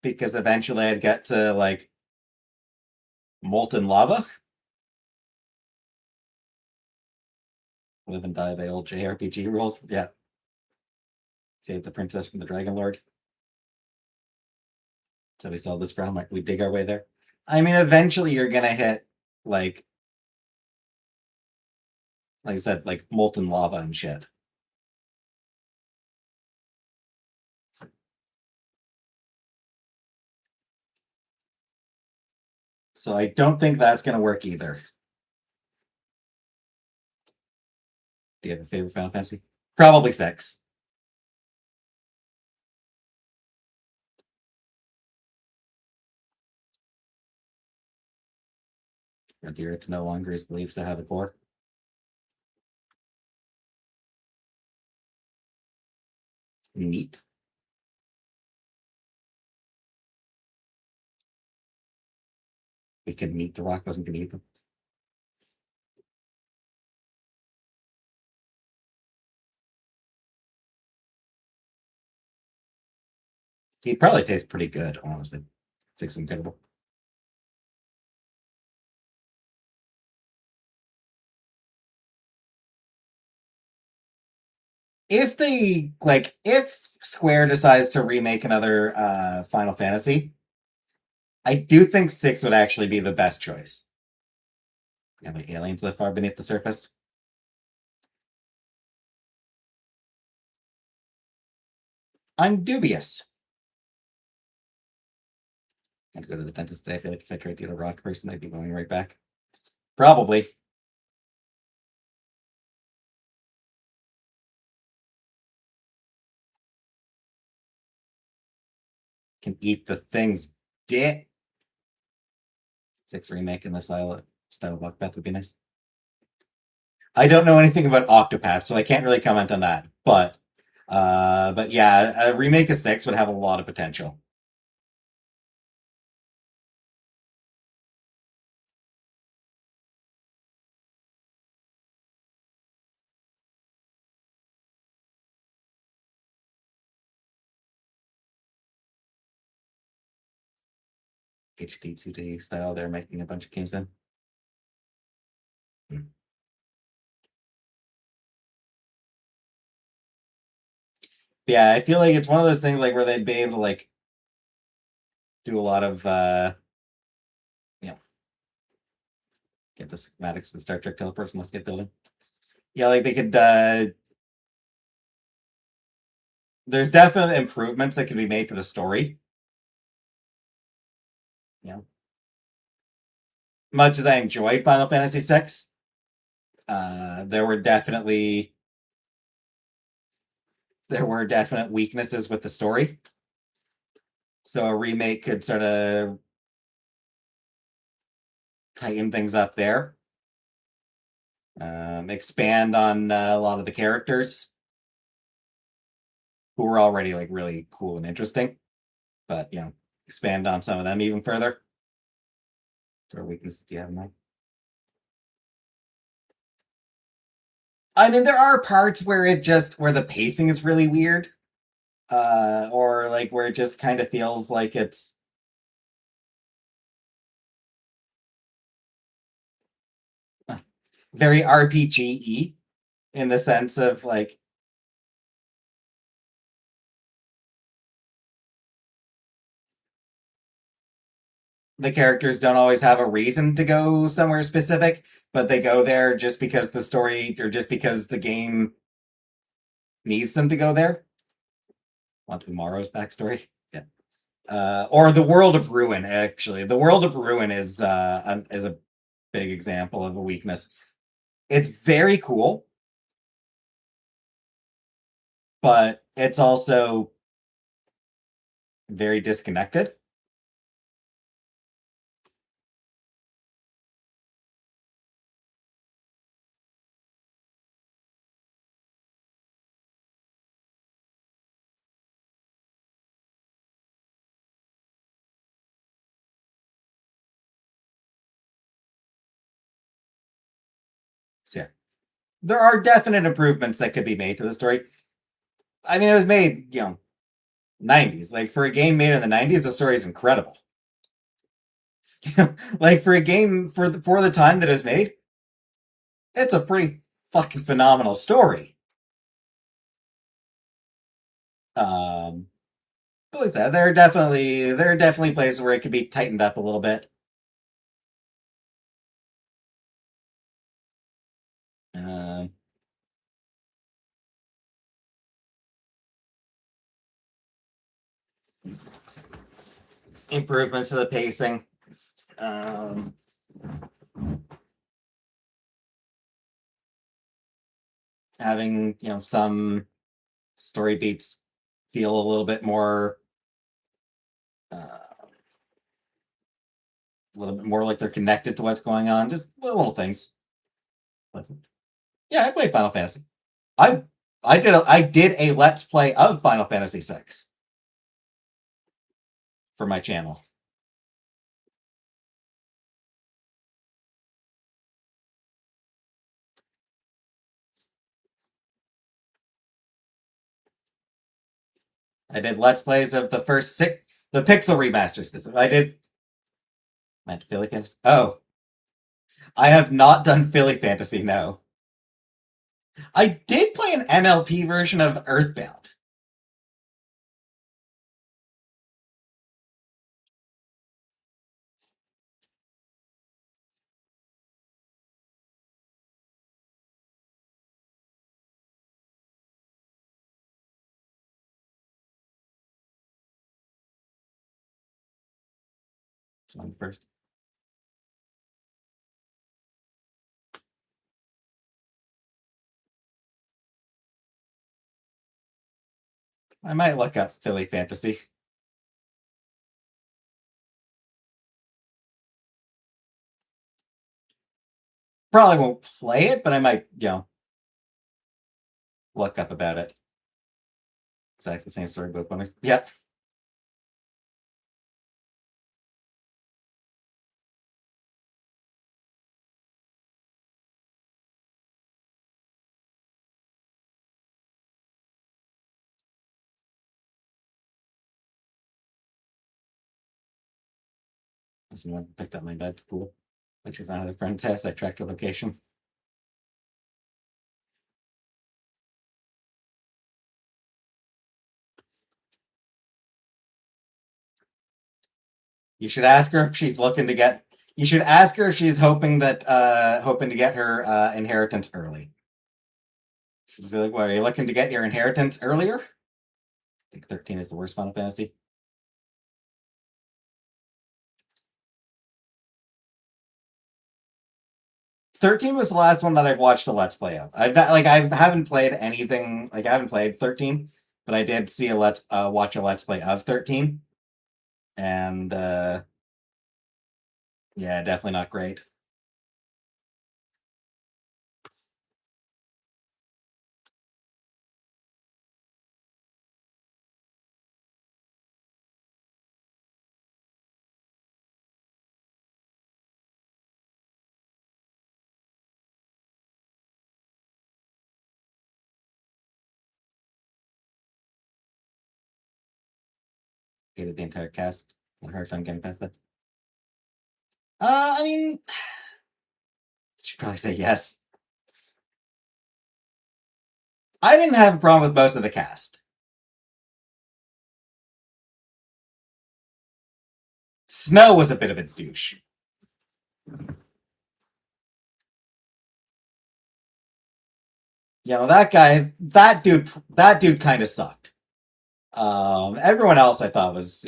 Because eventually I'd get to like molten lava. Live and die by old JRPG rules. Yeah. Save the princess from the Dragon Lord. So we solve this problem. We dig our way there. I mean, eventually you're gonna hit like like I said, like molten lava and shit. So I don't think that's gonna work either. Do you have a favorite Final Fantasy? Probably six. That the Earth no longer is believed to have a core. Neat. We can meet the rock wasn't gonna eat them. He'd probably taste pretty good, honestly. Six is incredible. If Square decides to remake another Final Fantasy, I do think six would actually be the best choice. And the aliens live far beneath the surface. I'm dubious. I had to go to the dentist today. I feel like if I tried to get a rock person, I'd be going right back. Probably. Can eat the thing's dick. Six remake in the style of Octopath would be nice. I don't know anything about Octopath, so I can't really comment on that. But yeah, a remake of six would have a lot of potential. HD 2D style they're making a bunch of games in. Yeah, I feel like it's one of those things like where they'd be able to like do a lot of you know, get the schematics for the Star Trek teleports and let's get building. Yeah, like they could there's definite improvements that can be made to the story. Yeah. Much as I enjoyed Final Fantasy VI, there were definite weaknesses with the story. So a remake could sort of tighten things up there. Expand on a lot of the characters who were already like really cool and interesting, but expand on some of them even further. What weaknesses do you have in mind? I mean, there are parts where where the pacing is really weird, or like where it just kind of feels like it's very RPG-y in the sense of like the characters don't always have a reason to go somewhere specific, but they go there just because the story or just because the game needs them to go there. Want Umaro's backstory? Yeah. Or the World of Ruin, actually. The World of Ruin is a big example of a weakness. It's very cool, but it's also very disconnected. So yeah, there are definite improvements that could be made to the story. I mean, it was made, 90s. Like for a game made in the 90s, the story is incredible. Like for a game for the time that it was made, it's a pretty fucking phenomenal story. Um, but like I said, there are definitely places where it could be tightened up a little bit. Um, Improvements to the pacing. Um, Having some story beats feel a little bit more a little bit more like they're connected to what's going on. Just little things. But yeah, I played Final Fantasy. I I did a let's play of Final Fantasy VI for my channel. I did let's plays of the first six, the Pixel remasters. I did. Meant Philly Fantasy. Oh, I have not done Philly Fantasy. No, I did play an MLP version of Earthbound. It's one first. I might look up Philly Fantasy. Probably won't play it, but I might, look up about it. Exactly the same story, both winners. Yep. Someone picked up my bed. Cool. Like she's on her friend's house. I tracked her location. You should ask her if she's looking to get. You should ask her if she's hoping to get her inheritance early. She's like, "What are you looking to get your inheritance earlier?" I think 13 is the worst Final Fantasy. "13 was the last one that I've watched a Let's Play of. I haven't played anything, I haven't played 13, but I did see watch a Let's Play of 13. And yeah, definitely not great. Hated the entire cast. Had a hard time getting past that. I mean, should probably say yes. I didn't have a problem with most of the cast. Snow was a bit of a douche. You know, that dude kind of sucked. Everyone else I thought was,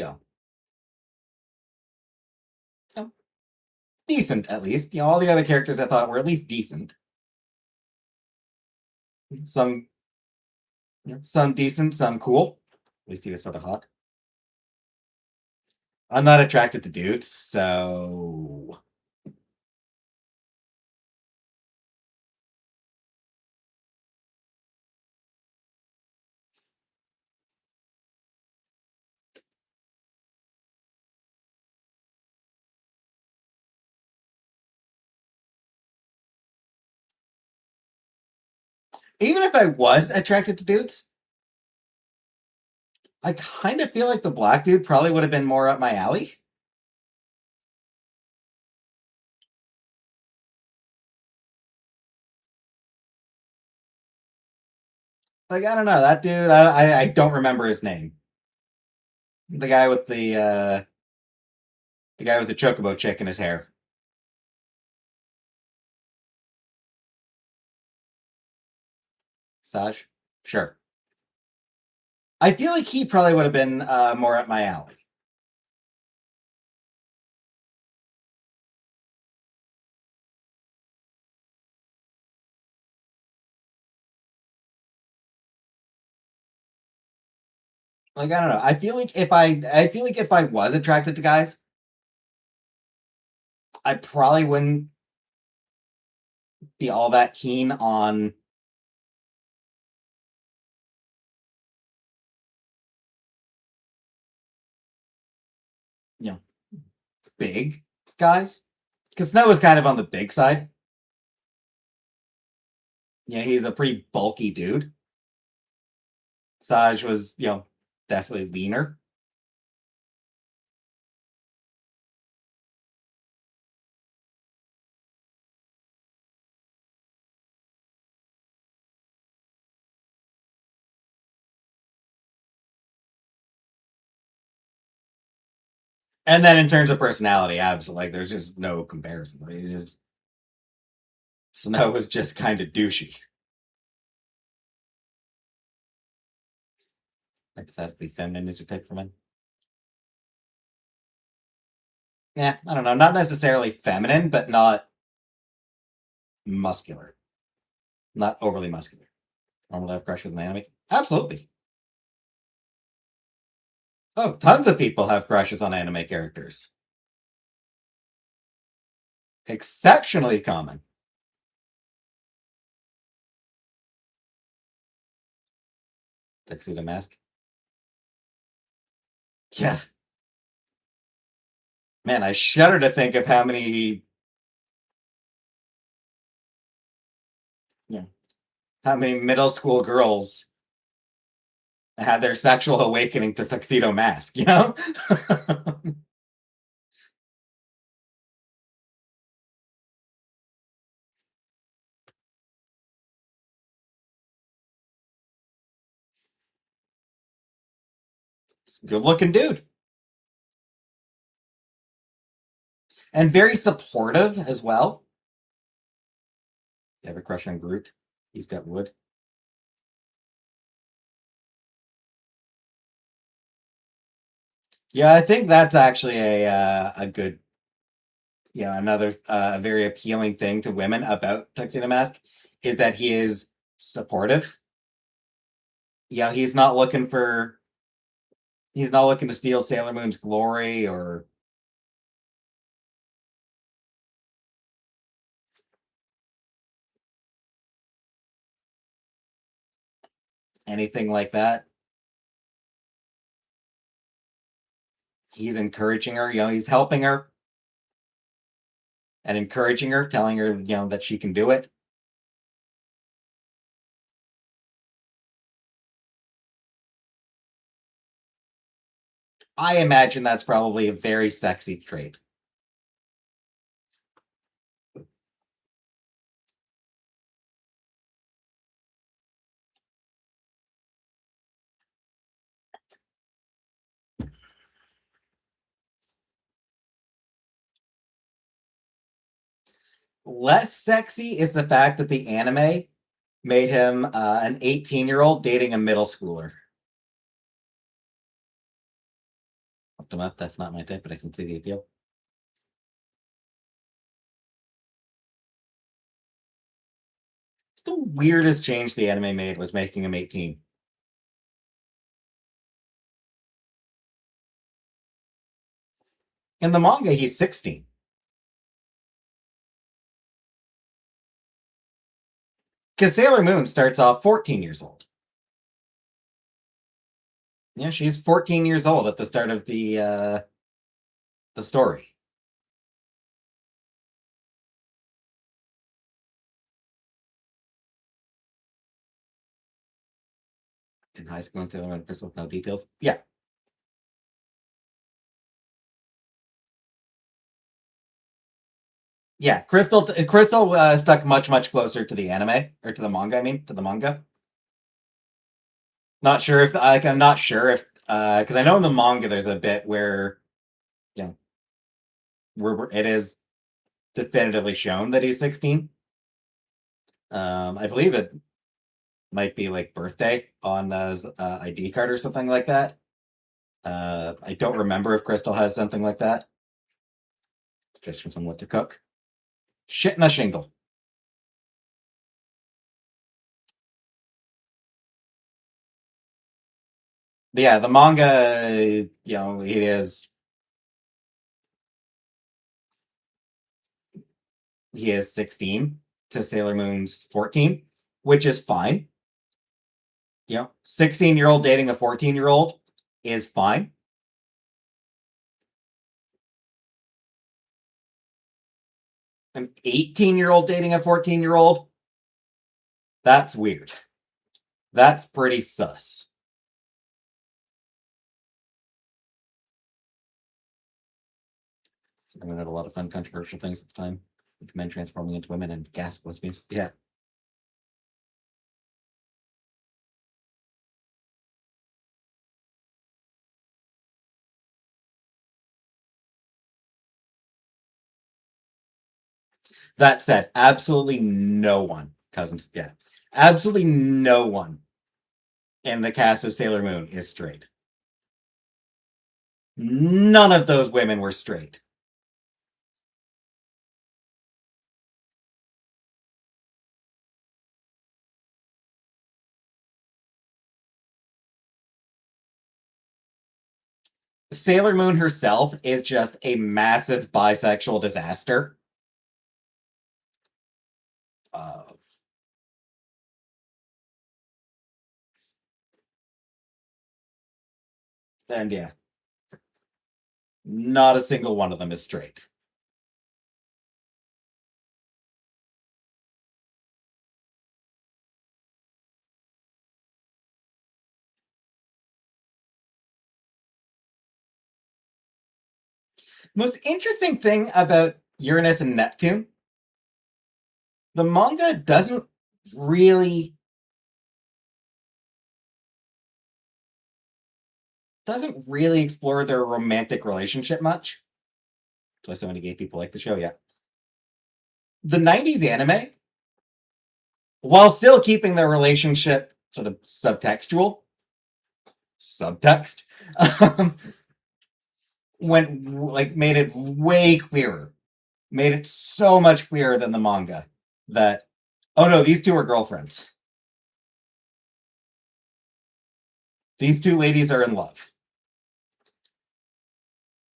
decent at least. You know, all the other characters I thought were at least decent. Some, some decent, some cool. At least he was sort of hot. I'm not attracted to dudes, so even if I was attracted to dudes, I kind of feel like the black dude probably would have been more up my alley. Like, I don't know, that dude, I don't remember his name. The guy with the guy with the chocobo chick in his hair. Saj? Sure. I feel like he probably would have been more up my alley. Like, I don't know. I feel like if I was attracted to guys, I probably wouldn't be all that keen on, you know, big guys. Because Snow was kind of on the big side. Yeah, he's a pretty bulky dude. Saj was, definitely leaner. And then in terms of personality, absolutely, like, there's just no comparison. Like, Snow was just kind of douchey. Hypothetically feminine is your type for men. Yeah, I don't know. Not necessarily feminine, but not muscular. Not overly muscular. Normal to have crushes in anime? Absolutely. Oh, tons of people have crushes on anime characters. Exceptionally common. Tuxedo Mask. Yeah. Man, I shudder to think of yeah, how many middle school girls had their sexual awakening to Tuxedo Mask, you know? Good looking dude. And very supportive as well. You have a crush on Groot? He's got wood. Yeah, I think that's actually a good, another very appealing thing to women about Tuxedo Mask is that he is supportive. Yeah, he's not looking to steal Sailor Moon's glory or anything like that. He's encouraging her, he's helping her and encouraging her, telling her, that she can do it. I imagine that's probably a very sexy trait. Less sexy is the fact that the anime made him an 18-year-old dating a middle schooler. Looked him up. That's not my type, but I can see the appeal. The weirdest change the anime made was making him 18. In the manga, he's 16. Because Sailor Moon starts off 14 years old. Yeah, she's 14 years old at the start of the story. In high school and Sailor Moon Crystal with no details. Yeah. Yeah, Crystal stuck much closer to the anime or to the manga. I mean, to the manga. Not sure if I'm not sure if because I know in the manga there's a bit where where it is definitively shown that he's 16. I believe it might be like birthday on his ID card or something like that. I don't remember if Crystal has something like that. It's just from someone to cook. Shit in a shingle. But yeah, the manga, it is. He is 16 to Sailor Moon's 14, which is fine. 16-year-old dating a 14-year-old is fine. An 18-year-old dating a 14-year-old, that's weird. That's pretty sus. So we had a lot of fun controversial things at the time. Like men transforming into women and gas lesbians. Yeah. That said, absolutely no one, cousins, yeah, absolutely no one in the cast of Sailor Moon is straight. None of those women were straight. Sailor Moon herself is just a massive bisexual disaster. Uh, and yeah, not a single one of them is straight. Most interesting thing about Uranus and Neptune, the manga really doesn't really explore their romantic relationship much. That's why so many gay people like the show, yeah. The 90s anime, while still keeping their relationship sort of subtext, made it way clearer. Made it so much clearer than the manga that, oh no, these two are girlfriends. These two ladies are in love.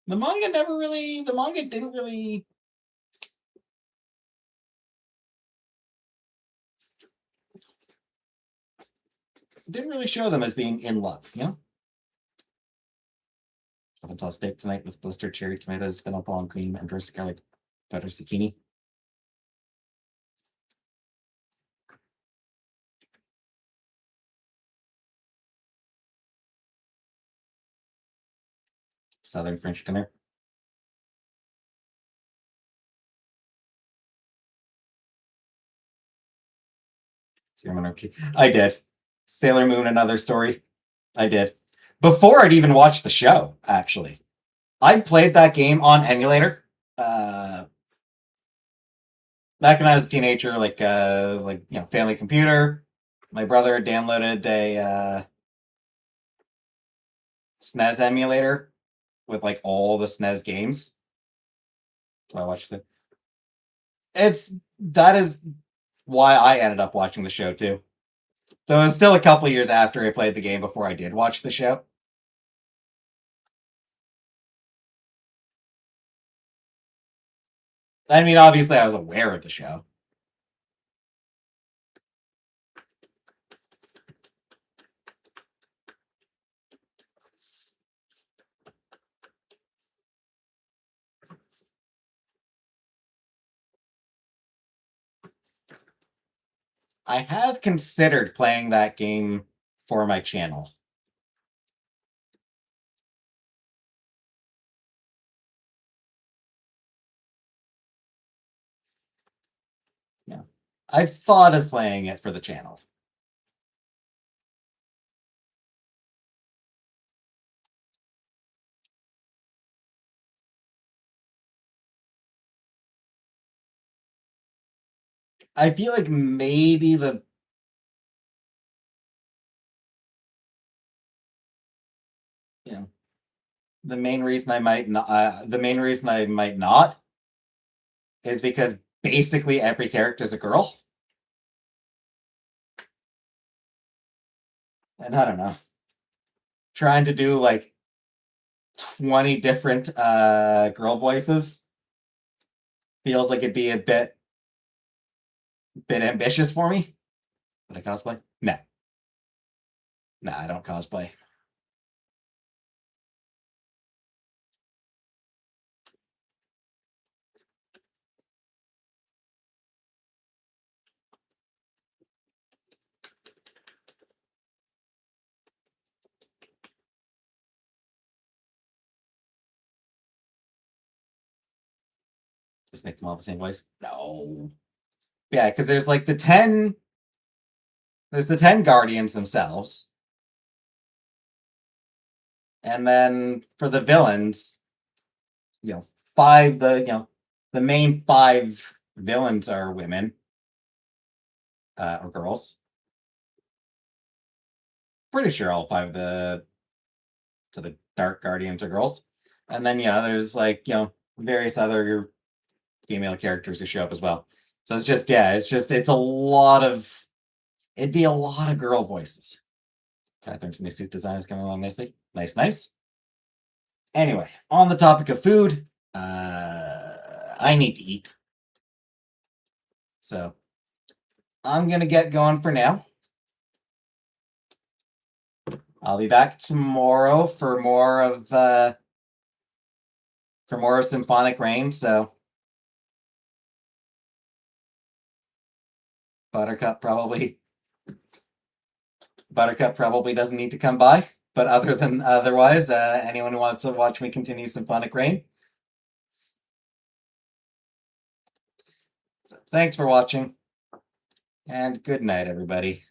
The manga didn't really show them as being in love, you know? I haven't saw steak tonight with blistered cherry tomatoes, fennel pollen cream, and roasted garlic butter zucchini. Southern French dinner. I did. Sailor Moon, another story. I did. Before I'd even watched the show, actually. I played that game on emulator. Back when I was a teenager, family computer. My brother downloaded a SNES emulator with like all the SNES games. So I watched it. That is why I ended up watching the show too. Though it was still a couple years after I played the game before I did watch the show. I mean, obviously I was aware of the show. I have considered playing that game for my channel. Yeah. I've thought of playing it for the channel. I feel like maybe the main reason I might not is because basically every character is a girl. And I don't know. Trying to do like 20 different girl voices feels like it'd be a bit ambitious for me. Would I cosplay? No. No, I don't cosplay. Just make them all the same voice? No. Yeah, because there's like the 10 guardians themselves. And then for the villains, the main 5 villains are women or girls. Pretty sure all 5 of the sort of dark guardians are girls. And then there's like various other female characters who show up as well. So it'd be a lot of girl voices. Catherine's new suit design is coming along nicely. Nice. Anyway, on the topic of food, I need to eat. So I'm going to get going for now. I'll be back tomorrow for more of Symphonic Rain, so Buttercup probably doesn't need to come by, but otherwise, anyone who wants to watch me continue Symphonic Rain. So thanks for watching, and good night, everybody.